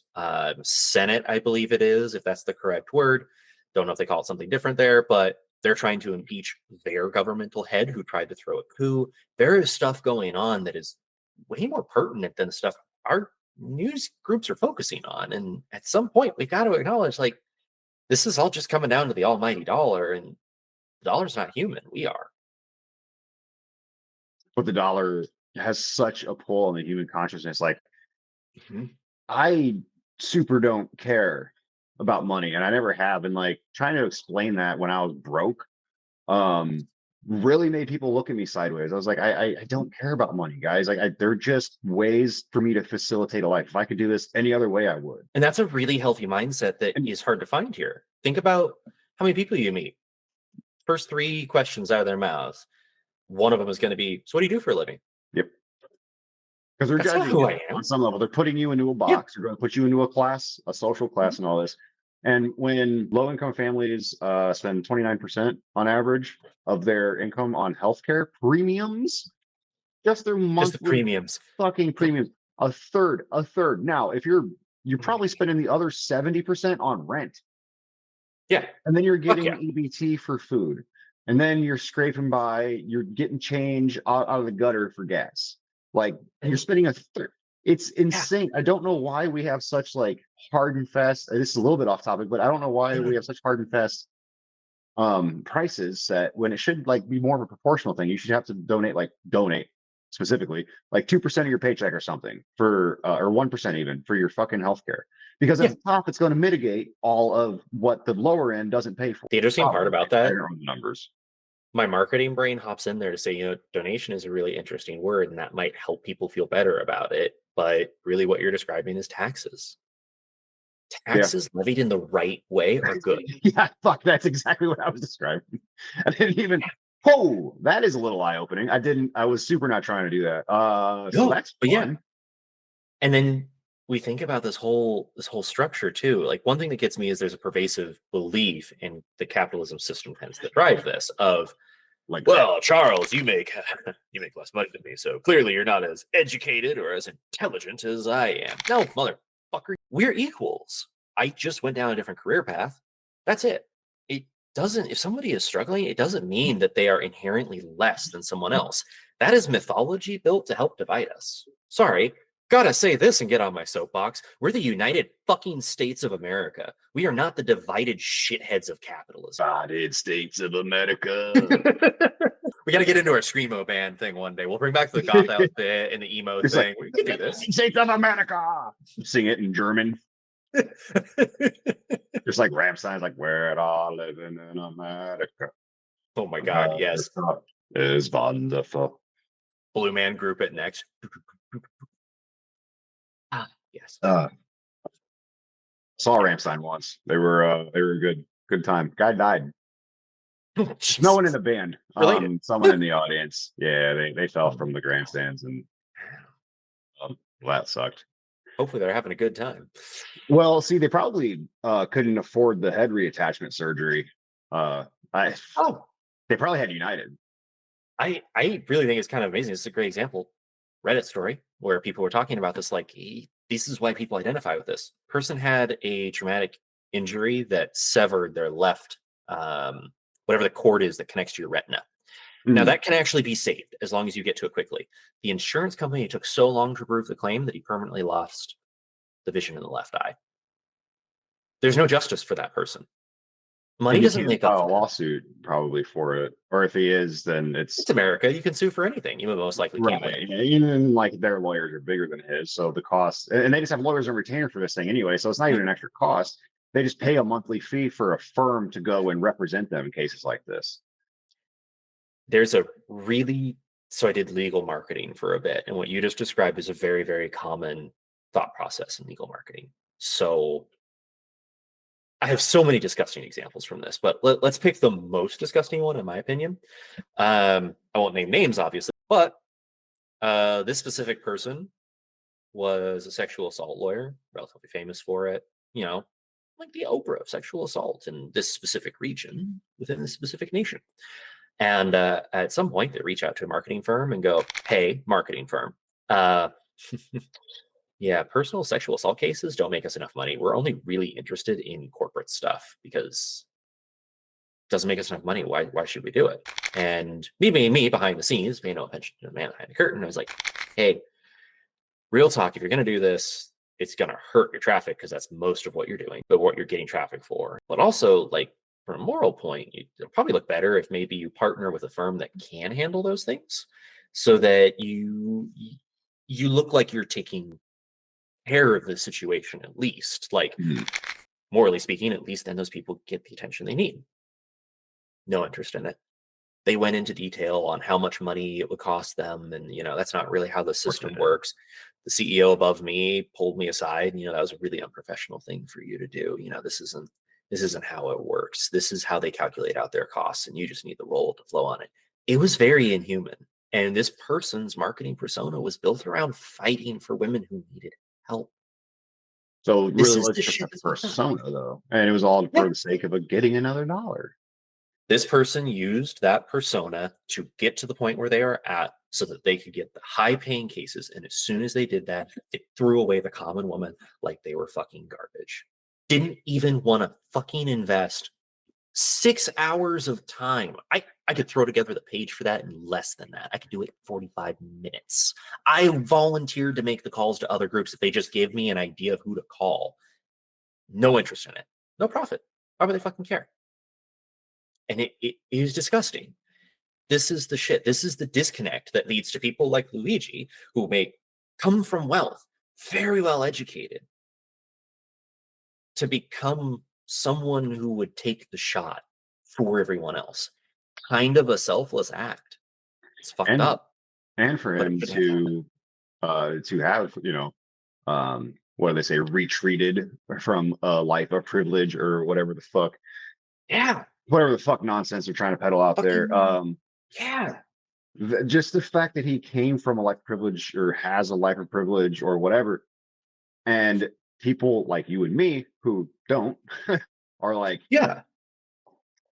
Senate, I believe it is, if that's the correct word. Don't know if they call it something different there, but they're trying to impeach their governmental head who tried to throw a coup. There is stuff going on that is way more pertinent than the stuff our news groups are focusing on. And at some point, we got to acknowledge like this is all just coming down to the almighty dollar, and the dollar's not human. We are. But the dollar has such a pull on the human consciousness. Like, Mhm. I super don't care about money, and I never have. And like trying to explain that when I was broke, um, really made people look at me sideways. I was like, I don't care about money, guys. Like, they're just ways for me to facilitate a life. If I could do this any other way, I would. And that's a really healthy mindset that And is hard to find here. Think about how many people you meet. First three questions out of their mouths, one of them is going to be, "So, what do you do for a living?" yep, because they're That's not judging who you I on am. some level. They're putting you into a Yeah. box. They're going to put you into a class, a social class, and all this. And when low income families spend 29% on average of their income on healthcare premiums, just their Just the monthly premiums. fucking premiums, a third. Now, if you're probably spending the other 70% on rent, Yeah. and then you're Fuck getting yeah. EBT for food, and then you're scraping by, you're getting change out of the gutter for gas. Like, you're And spending a third. It's yeah. insane. I don't know why we have such like hard and fast. This is a little bit off topic, but I don't know why No, no. we have such hard and fast prices set when it should like be more of a proportional thing. You should have to donate specifically like 2% of your paycheck or something for or 1% even for your fucking healthcare, because at Yeah. the top it's going to mitigate all of what the lower end doesn't pay for. The interesting part Probably. about I that, don't know the numbers. my marketing brain hops in there to say, donation is a really interesting word, and that might help people feel better about it. But really, what you're describing is taxes. Yeah. Taxes levied in the right way are good. Yeah, fuck, that's exactly what I was describing. I didn't even that is a little eye-opening. I was super not trying to do that. So No, that's but yeah, fun. and then we think about this whole structure too. Like one thing that gets me is there's a pervasive belief in the capitalism system tends to drive this of, Like, well, Charles, you make you make less money than me, so clearly you're not as educated or as intelligent as I am. No, motherfucker, we're equals. I just went down a different career path. That's it. It doesn't, if somebody is struggling, it doesn't mean that they are inherently less than someone else. That is mythology built to help divide us. Sorry, gotta say this and get on my soapbox. We're the United fucking States of America. We are not the divided shitheads of capitalism. United States of America. We got to get into our screamo band thing one day. We'll bring back the goth outfit and the emo It's like thing. We can do this. United States of America. Sing it in German. Just like Rammstein's like, we're all living in America. Oh my god, yes. America is wonderful. Blue Man Group it next. Ah, yes. Saw Rammstein once. They were a good time. Guy died. No one in Jesus. the band. Related. Someone in the audience. Yeah, they fell from the grandstands, and that sucked. Hopefully they're having a good time. Well, see, they probably couldn't afford the head reattachment surgery. I Oh, They probably had United. I really think it's kind of amazing. It's a great example. Reddit story where people were talking about this, like, this is why people identify with this. Person had a traumatic injury that severed their left, whatever the cord is that connects to your retina. Now, Mm. that can actually be saved as long as you get to it quickly. The insurance company took so long to approve the claim that he permanently lost the vision in the left eye. There's no justice for that person. Money And he doesn't can't make up file for a that. lawsuit probably for it, or if he is, then It's America. You can sue for anything. You most likely can't win. right. Even like their lawyers are bigger than his, so the cost, and they just have lawyers and retainer for this thing anyway, so it's not even an extra cost. They just pay a monthly fee for a firm to go and represent them in cases like this. there's a really, so I did legal marketing for a bit, and what you just described is a very, very common thought process in legal marketing. So I have so many disgusting examples from this, but let's pick the most disgusting one, in my opinion. I won't name names, obviously, but this specific person was a sexual assault lawyer, relatively famous for it, you know, like the Oprah of sexual assault in this specific region within this specific nation. And at some point, they reach out to a marketing firm and go, "Hey, marketing firm, uh, yeah, personal sexual assault cases don't make us enough money. We're only really interested in corporate stuff because it doesn't make us enough money. Why should we do it?" And me being me behind the scenes, paying no attention to the man behind the curtain, I was like, "Hey, real talk, if you're going to do this, it's going to hurt your traffic because that's most of what you're doing, but what you're getting traffic for. But also, like, from a moral point, it'll probably look better if maybe you partner with a firm that can handle those things so that you look like you're taking care of the situation, at least, like, Mhm. morally speaking, at least then those people get the attention they need." No interest in it. They went into detail on how much money it would cost them, and that's not really how the Of course they system did. works. The CEO above me pulled me aside. That was a really unprofessional thing for you to do. This isn't how it works. This is how they calculate out their costs, and you just need the roll to flow on it. It was very inhuman. And this person's marketing persona was built around fighting for women who needed help. So it This really is was the just a shit that's fucked up. persona, though, and it was all Yeah. for the sake of getting another dollar. This person used that persona to get to the point where they are at so that they could get the high paying cases. And as soon as they did that, they threw away the common woman like they were fucking garbage. Didn't even want to fucking invest 6 hours of time. I could throw together the page for that in less than that. I could do it in 45 minutes. I volunteered to make the calls to other groups if they just gave me an idea of who to call. No interest in it. No profit. Why would they fucking care? And it is disgusting. This is the shit. This is the disconnect that leads to people like Luigi, who may come from wealth, very well educated, to become someone who would take the shot for everyone else. Kind of a selfless act. It's fucked And up, and for but it him shouldn't have to happen. to have, what do they say, retreated from a life of privilege or Yeah, whatever the fuck nonsense they're trying to peddle out there. fucking yeah, Just the fact that he came from a life of privilege or has a life of privilege or whatever, and people like you and me who don't are like, yeah,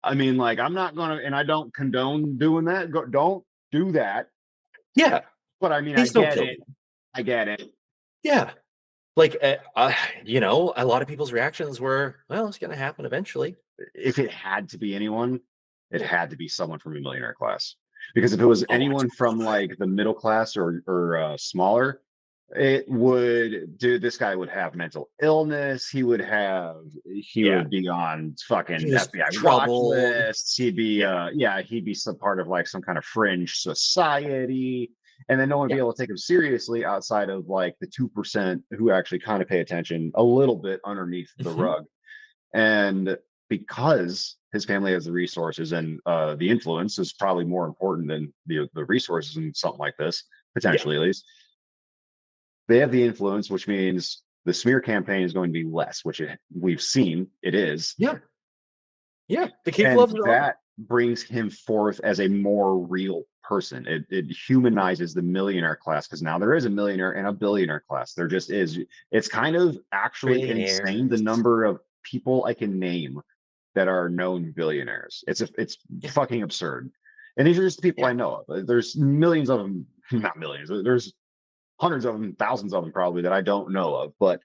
I mean, like, I'm not gonna, and I don't condone doing that. Don't do that. yeah. But I mean, I Please don't get kill it. me. I get it. Yeah, like a lot of people's reactions were, "Well, it's gonna happen eventually." If it had to be anyone, it had to be someone from a millionaire class. Because if it was Oh, anyone from like the middle class or smaller, it would, dude, this guy would have mental illness. He yeah. would be on fucking He was FBI watch troubled. lists. He'd be Yeah, yeah, he'd be some part of like some kind of fringe society. And then no one would be yeah. able to take him seriously outside of like the 2% who actually kind of pay attention a little bit underneath the Mhm. rug. And because his family has the resources and the influence is probably more important than the resources in something like this, Yeah, potentially at least. They have the influence, which means the smear campaign is going to be less, which we've seen it is. yeah, yeah. The kid And gloves are on. that brings him forth as a more real person. It humanizes the millionaire class because now there is a millionaire and a billionaire class. There just is. It's kind of actually insane the Millionaires. number of people I can name that are known billionaires. It's Yeah, fucking absurd. And these are just the people yeah, I know of. There's millions of them, not millions. There's hundreds of them, thousands of them probably that I don't know of. But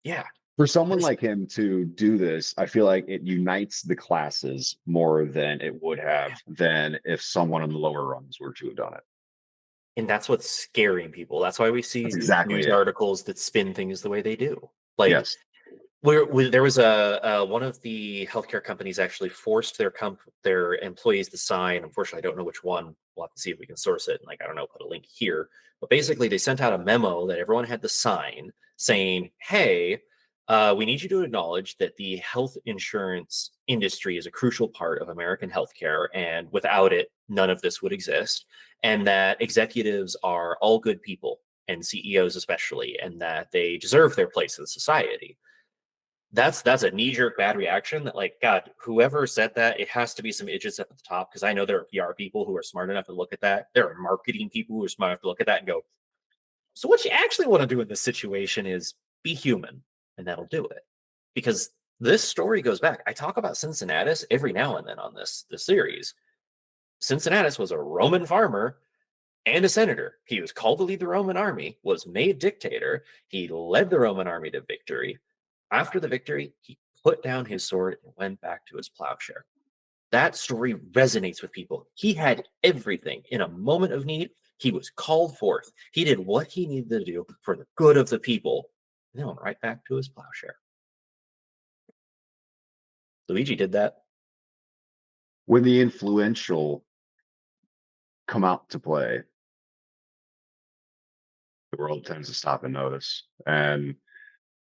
yeah. for someone This like him to do this, I feel like it unites the classes more than it would have than if someone on the lower rungs were to have done it. and that's what's scaring people. That's why we That's see exactly news it. articles that spin things the way they do. Like Yes. there was a one of the healthcare companies actually forced their employees to sign. Unfortunately, I don't know which one. We'll have to see if we can source it. And like I don't know, put a link here. But basically, they sent out a memo that everyone had to sign saying, "Hey, We need you to acknowledge that the health insurance industry is a crucial part of American healthcare, and without it, none of this would exist. And that executives are all good people, and CEOs especially, and that they deserve their place in society. That's a knee-jerk bad reaction that, like, God, whoever said that, it has to be some idiots up at the top, because I know there are PR people who are smart enough to look at that. There are marketing people who are smart enough to look at that and go, so what you actually want to do in this situation is be human, and that'll do it. Because this story goes back. I talk about Cincinnatus every now and then on this series. Cincinnatus was a Roman farmer and a senator. He was called to lead the Roman army, was made dictator. He led the Roman army to victory. After the victory, he put down his sword and went back to his plowshare. That story resonates with people. He had everything in a moment of need. He was called forth. He did what he needed to do for the good of the people. And then went right back to his plowshare. Luigi did that. When the influential come out to play, the world tends to stop and notice. And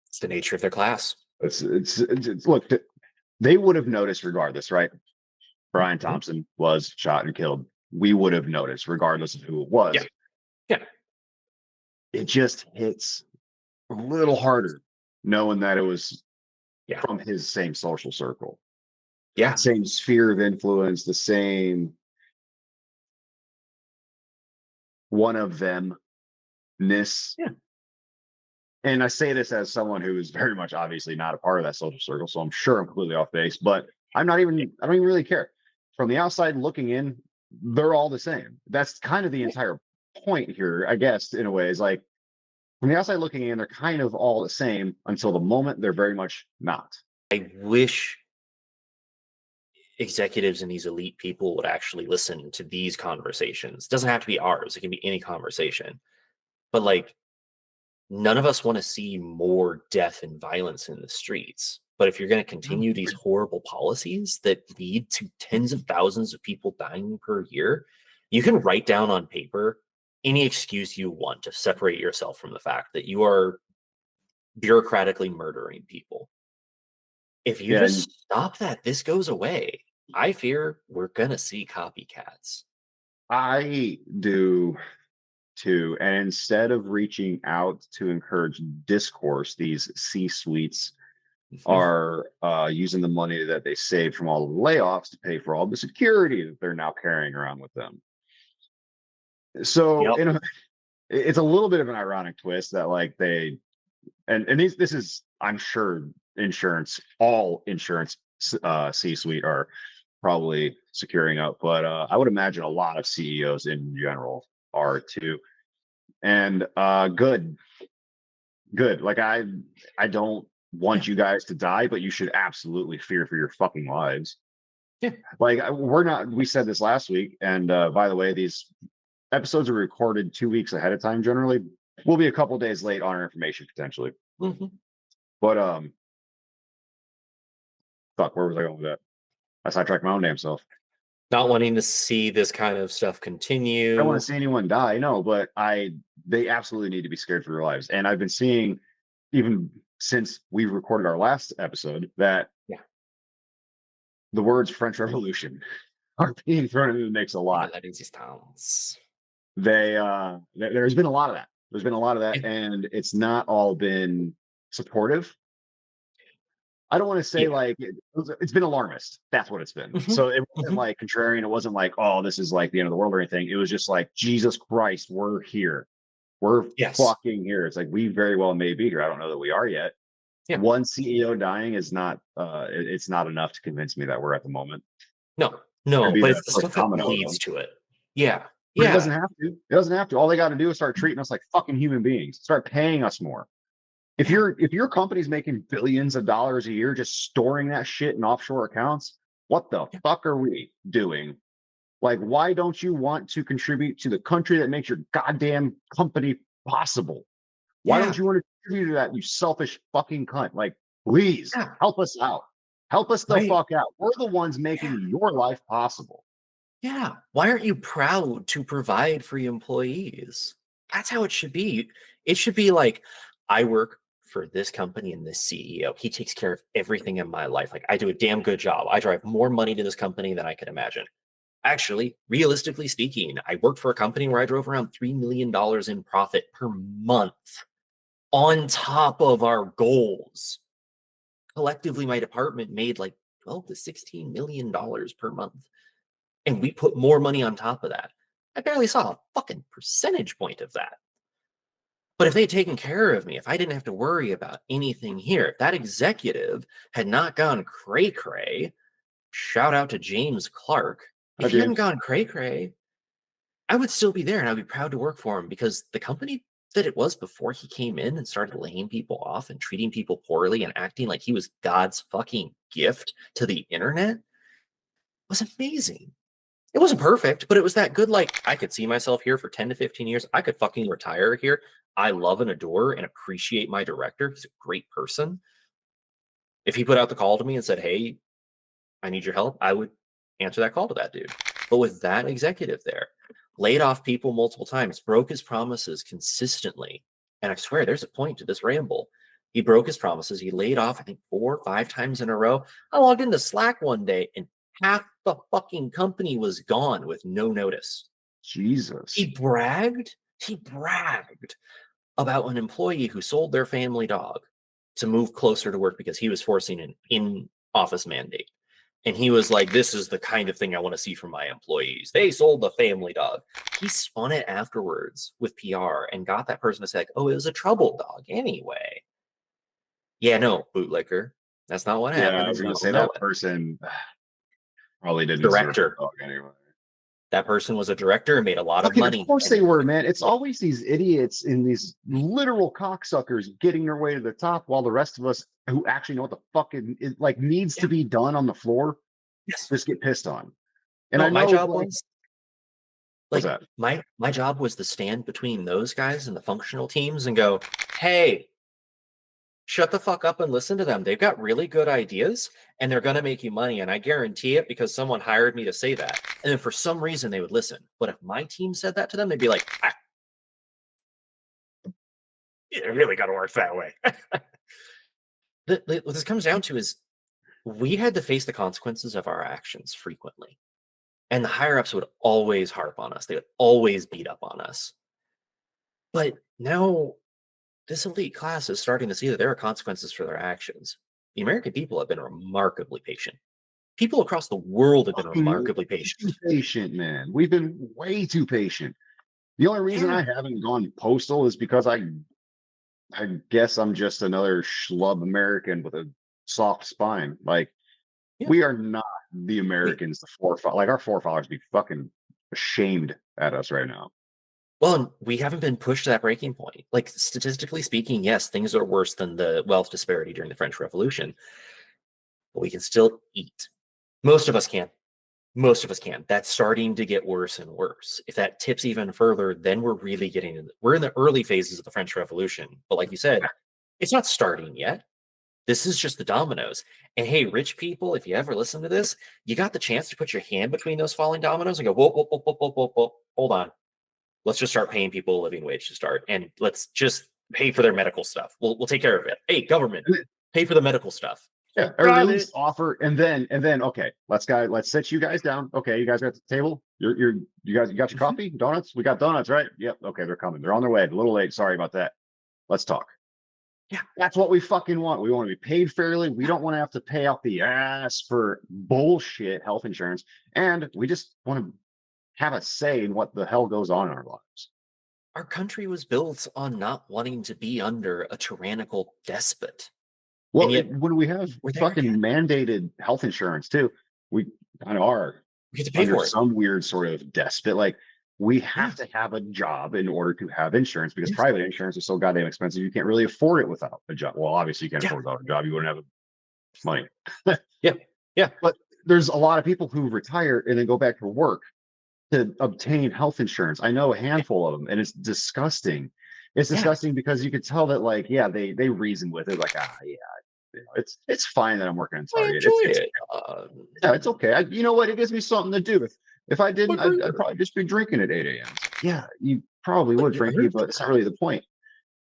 It's the nature of their class. it's look, they would have noticed regardless, right? Brian Thompson was shot and killed. We would have noticed regardless of who it was. Yeah. Yeah. It just hits a little harder knowing that it was from his same social circle. Yeah. Same sphere of influence, the same one of them-ness. Yeah. And I say this as someone who is very much obviously not a part of that social circle, so I'm sure I'm completely off base, but I don't even really care. From the outside looking in, they're all the same. That's kind of the entire point here, I guess, in a way, is like from the outside looking in, they're kind of all the same until the moment they're very much not. I wish executives and these elite people would actually listen to these conversations. It doesn't have to be ours, it can be any conversation. But like, none of us want to see more death and violence in the streets. But if you're going to continue these horrible policies that lead to tens of thousands of people dying per year, you can write down on paper any excuse you want to separate yourself from the fact that you are bureaucratically murdering people. If you just stop that, this goes away. I fear we're going to see copycats. I do too. And instead of reaching out to encourage discourse, these C-suites are using the money that they saved from all the layoffs to pay for all the security that they're now carrying around with them. So it's a little bit of an ironic twist that like they and this is, I'm sure, all insurance C-suite are probably securing up, but I would imagine a lot of CEOs in general are too. And good. Like I don't want you guys to die, but you should absolutely fear for your fucking lives. Yeah. Like we said this last week, and by the way, these episodes are recorded 2 weeks ahead of time generally. We'll be a couple days late on our information potentially. But fuck, where was I going with that? I sidetracked my own damn self. Not wanting to see this kind of stuff continue. I don't want to see anyone die, no, but they absolutely need to be scared for their lives. And I've been seeing, even since we recorded our last episode, that the words French Revolution are being thrown into the mix a lot. There's been a lot of that. There's been a lot of that, and it's not all been supportive. I don't want to say like it's been alarmist. That's what it's been. So it wasn't like contrarian. It wasn't like, oh, this is like the end of the world or anything. It was just like, Jesus Christ, we're here. We're fucking here. It's like, we very well may be here. I don't know that we are yet. One CEO dying is not it's not enough to convince me that we're at the moment. No, but it's the stuff that leads to it. Yeah. But it doesn't have to. It doesn't have to. All they got to do is start treating us like fucking human beings. Start paying us more. If your company's making billions of dollars a year just storing that shit in offshore accounts, what the fuck are we doing? Like, why don't you want to contribute to the country that makes your goddamn company possible? Why don't you want to contribute to that, you selfish fucking cunt? Like, please help us out. Help us the fuck out. We're the ones making your life possible. Yeah. Why aren't you proud to provide for your employees? That's how it should be. It should be like, I work for this company and this CEO. He takes care of everything in my life. Like, I do a damn good job. I drive more money to this company than I could imagine. Actually, realistically speaking, I worked for a company where I drove around $3 million in profit per month on top of our goals. Collectively, my department made like 12 to $16 million per month. And we put more money on top of that. I barely saw a fucking percentage point of that. But if they had taken care of me, if I didn't have to worry about anything here, if that executive had not gone cray cray, shout out to James Clark. If he hadn't gone cray cray, I would still be there and I'd be proud to work for him, because the company that it was before he came in and started laying people off and treating people poorly and acting like he was God's fucking gift to the internet was amazing. It wasn't perfect, but it was that good. Like, I could see myself here for 10 to 15 years. I could fucking retire here. I love and adore and appreciate my director. He's a great person. If he put out the call to me and said, hey, I need your help, I would answer that call to that dude. But with that executive there, laid off people multiple times, broke his promises consistently. And I swear there's a point to this ramble. He broke his promises. He laid off, I think, 4 or 5 times in a row. I logged into Slack one day and half the fucking company was gone with no notice. Jesus. He bragged about an employee who sold their family dog to move closer to work because he was forcing an in-office mandate. And he was like, this is the kind of thing I want to see from my employees. They sold the family dog. He spun it afterwards with PR and got that person to say, like, oh, it was a troubled dog anyway. Yeah, no, bootlicker. That's not what happened. Yeah, I was going to say that person probably didn't deserve the dog anyway. That person was a director and made a lot of money. Of course they were, man. It's always these idiots and these literal cocksuckers getting their way to the top, while the rest of us who actually know what the fuck it like needs to be done on the floor, just get pissed on. And no, I know my job like, was my job was to stand between those guys and the functional teams and go, hey, shut the fuck up and listen to them. They've got really good ideas and they're going to make you money. And I guarantee it, because someone hired me to say that. And then for some reason they would listen. But if my team said that to them, they'd be like, it really got to work that way. What this comes down to is we had to face the consequences of our actions frequently. And the higher ups would always harp on us. They would always beat up on us. But now this elite class is starting to see that there are consequences for their actions. The American people have been remarkably patient. People across the world have been remarkably patient. Patient, man. We've been way too patient. The only reason I haven't gone postal is because I guess I'm just another schlub American with a soft spine. Like, we are not the Americans, the forefathers. Like, our forefathers be fucking ashamed at us right now. Well, we haven't been pushed to that breaking point. Like, statistically speaking, yes, things are worse than the wealth disparity during the French Revolution, but we can still eat. Most of us can. Most of us can. That's starting to get worse and worse. If that tips even further, then we're really getting in. We're in the early phases of the French Revolution. But like you said, it's not starting yet. This is just the dominoes. And hey, rich people, if you ever listen to this, you got the chance to put your hand between those falling dominoes and go, whoa, whoa, whoa, whoa, whoa, whoa, whoa. Hold on. Let's just start paying people a living wage to start. And let's just pay for their medical stuff. We'll take care of it. Hey, government, pay for the medical stuff. Yeah, or at least offer, and then okay, let's sit you guys down. Okay, you guys got the table. You got your coffee, donuts. We got donuts, right? Yep. Okay, they're coming. They're on their way. A little late. Sorry about that. Let's talk. Yeah, that's what we fucking want. We want to be paid fairly. We don't want to have to pay out the ass for bullshit health insurance, and we just want to have a say in what the hell goes on in our lives. Our country was built on not wanting to be under a tyrannical despot. Well, when we have fucking mandated health insurance too, we kind of are under some weird sort of despot. Like, we have to have a job in order to have insurance, because private insurance is so goddamn expensive. You can't really afford it without a job. Well, obviously you can't afford it without a job. You wouldn't have money. Yeah. But there's a lot of people who retire and then go back to work to obtain health insurance. I know a handful of them, and it's disgusting. It's disgusting because you could tell that, like, they reason with it, like, it's fine that I'm working on Target. It's okay. You know what? It gives me something to do. If I didn't, I'd probably just be drinking at 8 a.m. Yeah, you probably would drink, but it's not really the point.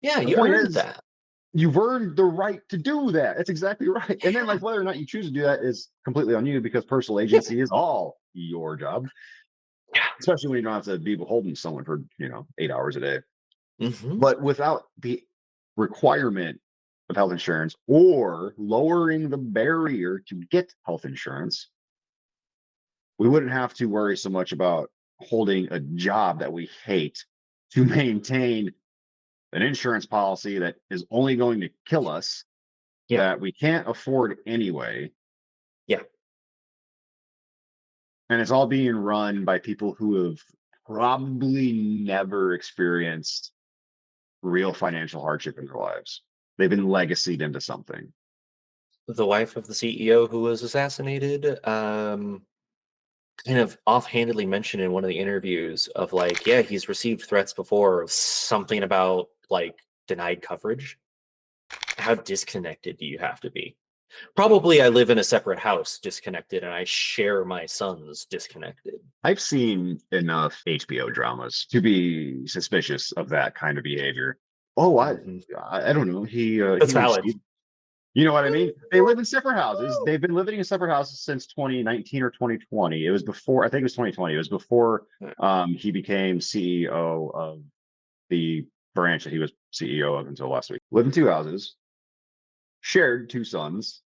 Yeah, you earned that. you've earned the right to do that. That's exactly right. And then, like, whether or not you choose to do that is completely on you, because personal Yeah. agency is all your job, Yeah. especially when you don't have to be beholden to someone for 8 hours a day. Hmm. But without the requirement of health insurance, or lowering the barrier to get health insurance, we wouldn't have to worry so much about holding a job that we hate to maintain an insurance policy that is only going to kill us, Yeah. that we can't afford anyway. Yeah. And it's all being run by people who have probably never experienced real financial hardship in their lives. They've been legacied into something. The wife of the CEO who was assassinated, kind of offhandedly mentioned in one of the interviews of like, yeah, he's received threats before of something about like denied coverage. How disconnected do you have to be? Probably I live in a separate house, disconnected, and I share my son's disconnected. I've seen enough HBO dramas to be suspicious of that kind of behavior. Oh, Hmm. I don't know. He That's valid. received. You know what I mean? They live in separate houses. They've been living in separate houses since 2019 or 2020. It was before, I think it was 2020. It was before he became CEO of the branch that he was CEO of until last week. Lived in two houses, shared two sons.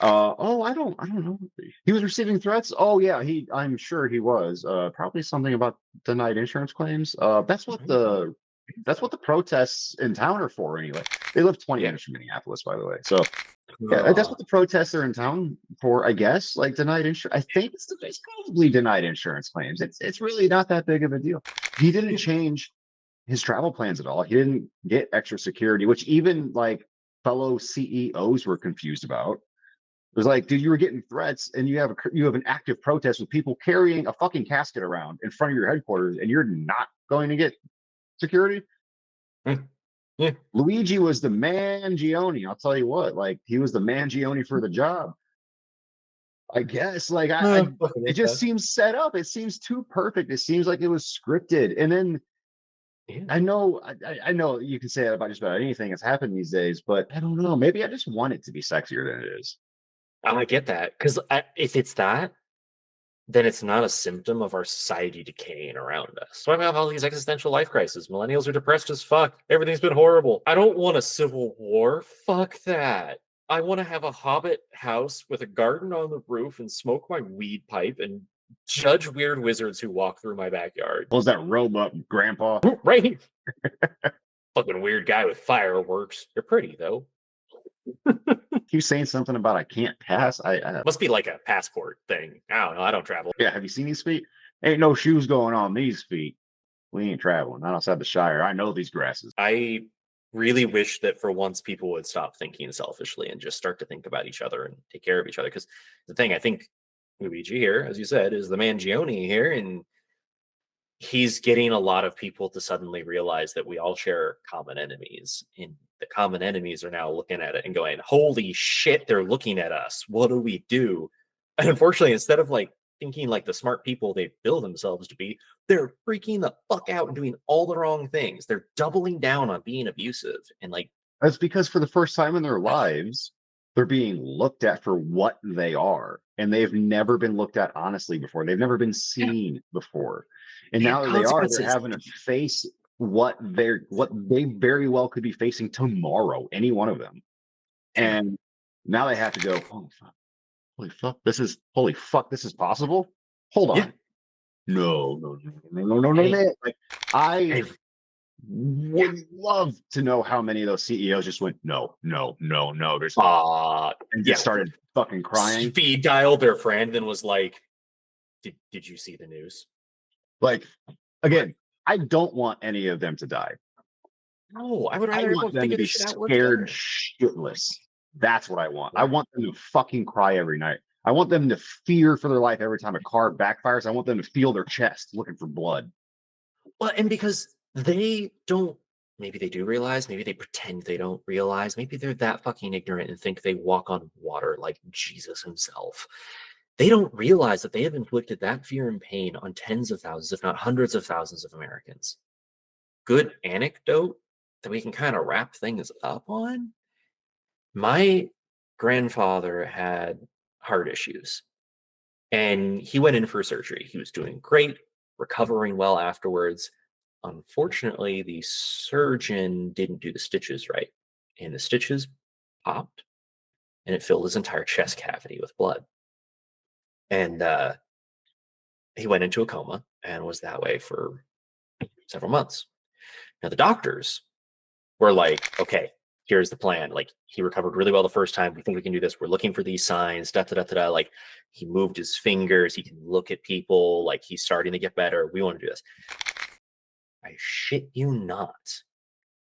I don't know. He was receiving threats. Oh yeah, I'm sure he was. Probably something about denied insurance claims. That's what the protests in town are for anyway. They live 20 Yeah. minutes from Minneapolis, by the way. So yeah, that's Uh, what the protests are in town for, I guess. Like denied insurance. I think it's probably denied insurance claims. It's really not that big of a deal. He didn't change his travel plans at all. He didn't get extra security, which even like fellow CEOs were confused about. It was like, dude, you were getting threats, and you have an active protest with people carrying a fucking casket around in front of your headquarters, and you're not going to get security. yeah. Luigi was the Mangione. I'll tell you what, like he was the Mangione for the job. I guess, like Fucking it with just that. seems set up. It seems too perfect. It seems like it was scripted. And then Yeah. I know you can say that about just about anything that's happened these days, but I don't know. Maybe I just want it to be sexier than it is. I get that because if it's that, then it's not a symptom of our society decaying around us. So I have all these existential life crises. Millennials are depressed as fuck. Everything's been horrible. I don't want a civil war. Fuck that. I want to have a hobbit house with a garden on the roof and smoke my weed pipe and judge weird wizards who walk through my backyard. What was that robot grandpa? Right? Fucking weird guy with fireworks. They're pretty though. Keep saying something about I can't pass. Must be like a passport thing. I don't know. I don't travel. Yeah, have you seen these feet? Ain't no shoes going on these feet. We ain't traveling. Not outside the Shire. I know these grasses. I really wish that for once people would stop thinking selfishly and just start to think about each other and take care of each other. Because the thing I think Luigi here, as you said, is the Mangione here, and he's getting a lot of people to suddenly realize that we all share common enemies. And the common enemies are now looking at it and going, holy shit, they're looking at us. What do we do? And unfortunately, instead of like thinking like the smart people they build themselves to be, they're freaking the fuck out and doing all the wrong things. They're doubling down on being abusive and like, That's because for the first time in their lives, they're being looked at for what they are. And they've never been looked at honestly before. They've never been yeah, seen before. And they have now that they are, they're consequences. having to face what they very well could be facing tomorrow, any one of them. Yeah, And now they have to go, oh fuck, holy fuck, this is possible. Hold yeah. on. No, no, no, no, no, no, no, Hey, no. Like I hey, yeah. would love to know how many of those CEOs just went, no, no, no, no. And just Yeah. started fucking crying. Speed dialed their friend and was like, did you see the news? Like, again, I don't want any of them to die. No, I would I rather want everyone them to figure be this shit out, work scared together. shitless. That's what I want. I Yeah. want them to fucking cry every night. I want them to fear for their life every time a car backfires. I want them to feel their chest looking for blood. Well, and because they don't, maybe they do realize, maybe they pretend they don't realize, maybe they're that fucking ignorant and think they walk on water like Jesus himself. They don't realize that they have inflicted that fear and pain on tens of thousands, if not hundreds of thousands of Americans. Good anecdote. that we can kind of wrap things up on. My grandfather had heart issues and he went in for surgery. He was doing great, recovering well afterwards. Unfortunately, the surgeon didn't do the stitches right, and the stitches popped and it filled his entire chest cavity with blood. And he went into a coma and was that way for several months. Now, the doctors were like, okay, here's the plan. Like, he recovered really well the first time. We think we can do this. We're looking for these signs, da da da da da. Like, he moved his fingers. He can look at people. Like, he's starting to get better. We want to do this. I shit you not.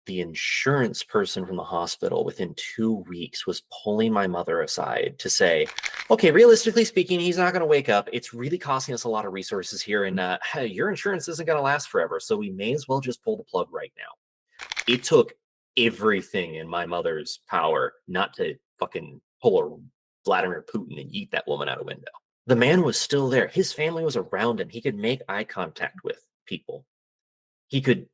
The insurance person from the hospital within 2 weeks was pulling my mother aside to say, okay, realistically speaking, he's not going to wake up. It's really costing us a lot of resources here. And hey, your insurance isn't going to last forever. So we may as well just pull the plug right now. It took everything in my mother's power not to fucking pull a Vladimir Putin and eat that woman out a window. The man was still there. His family was around him. He could make eye contact with people. He could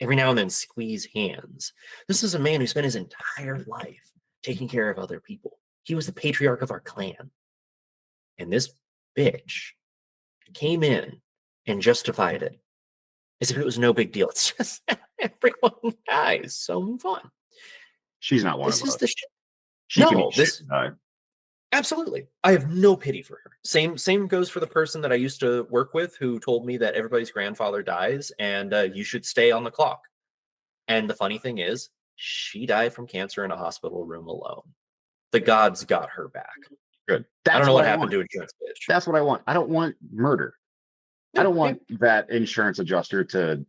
every now and then squeeze hands. This is a man who spent his entire life taking care of other people. He was the patriarch of our clan. And this bitch came in and justified it as if it was no big deal. It's just everyone dies. So move on. She's not one This of is us. the shit. She can No, eat shit this and die. absolutely. I have no pity for her. Same goes for the person that I used to work with who told me that everybody's grandfather dies and you should stay on the clock. And the funny thing is, she died from cancer in a hospital room alone. The gods got her back. Good. I don't That's know what what I happened want. to insurance bitch. That's what I want. I don't want murder. I Yeah, don't want that insurance adjuster to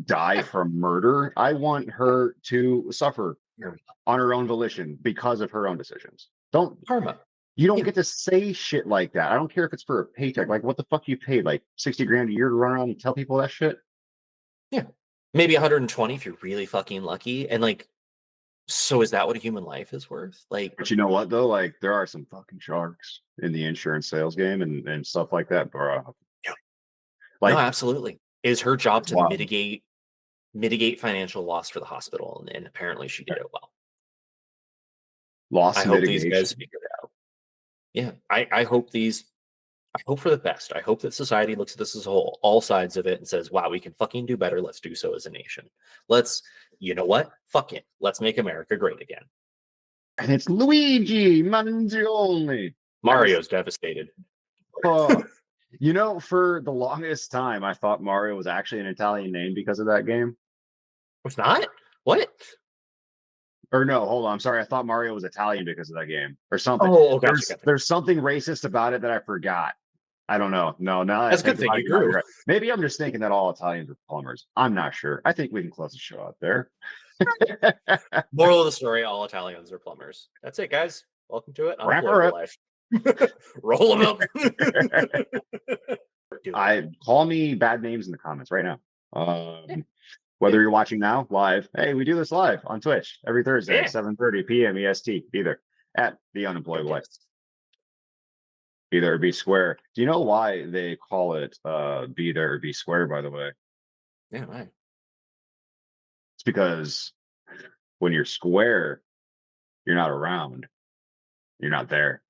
die from murder. I want her to suffer yeah. on her own volition because of her own decisions. Don't Karma. You don't Yeah. get to say shit like that. I don't care if it's for a paycheck. Like, what the fuck you paid? Like 60 grand a year to run around and tell people that shit? Yeah. Maybe 120 if you're really fucking lucky. And like, so is that what a human life is worth? Like, But you know what though? Like, there are some fucking sharks in the insurance sales game and stuff like that, bro. yeah. No, Like, absolutely. Is her job it's to wild. mitigate financial loss for the hospital, and apparently she did it well. I Loss hope these guys mitigation. figure it out. Yeah, I hope I hope for the best. I hope that society looks at this as a whole, all sides of it, and says, wow, we can fucking do better. Let's do so as a nation. Let's, you know what? Fuck it. Let's make America great again. And it's Luigi Mangione. Mario's devastated. Oh, for the longest time, I thought Mario was actually an Italian name because of that game. It's not? What? Or no, hold on. I'm sorry. I thought Mario was Italian because of that game or something. Oh, gotcha, gotcha. There's something racist about it that I forgot. I don't know. No, now that I That's a think good thing. about it, You you might be grew. right. Maybe I'm just thinking that all Italians are plumbers. I'm not sure. I think we can close the show out there. Moral of the story, all Italians are plumbers. That's it, guys. Welcome to it. Wrap her Unemployable up. life. Roll them up. Call me bad names in the comments right now. Yeah. Whether you're watching now live, hey, we do this live on Twitch every Thursday Yeah. at 7:30 p.m. EST. Be there at the Unemployable Life. Be there or be square. Do you know why they call it be there or be square, by the way? Yeah, right. It's because when you're square, you're not around. You're not there.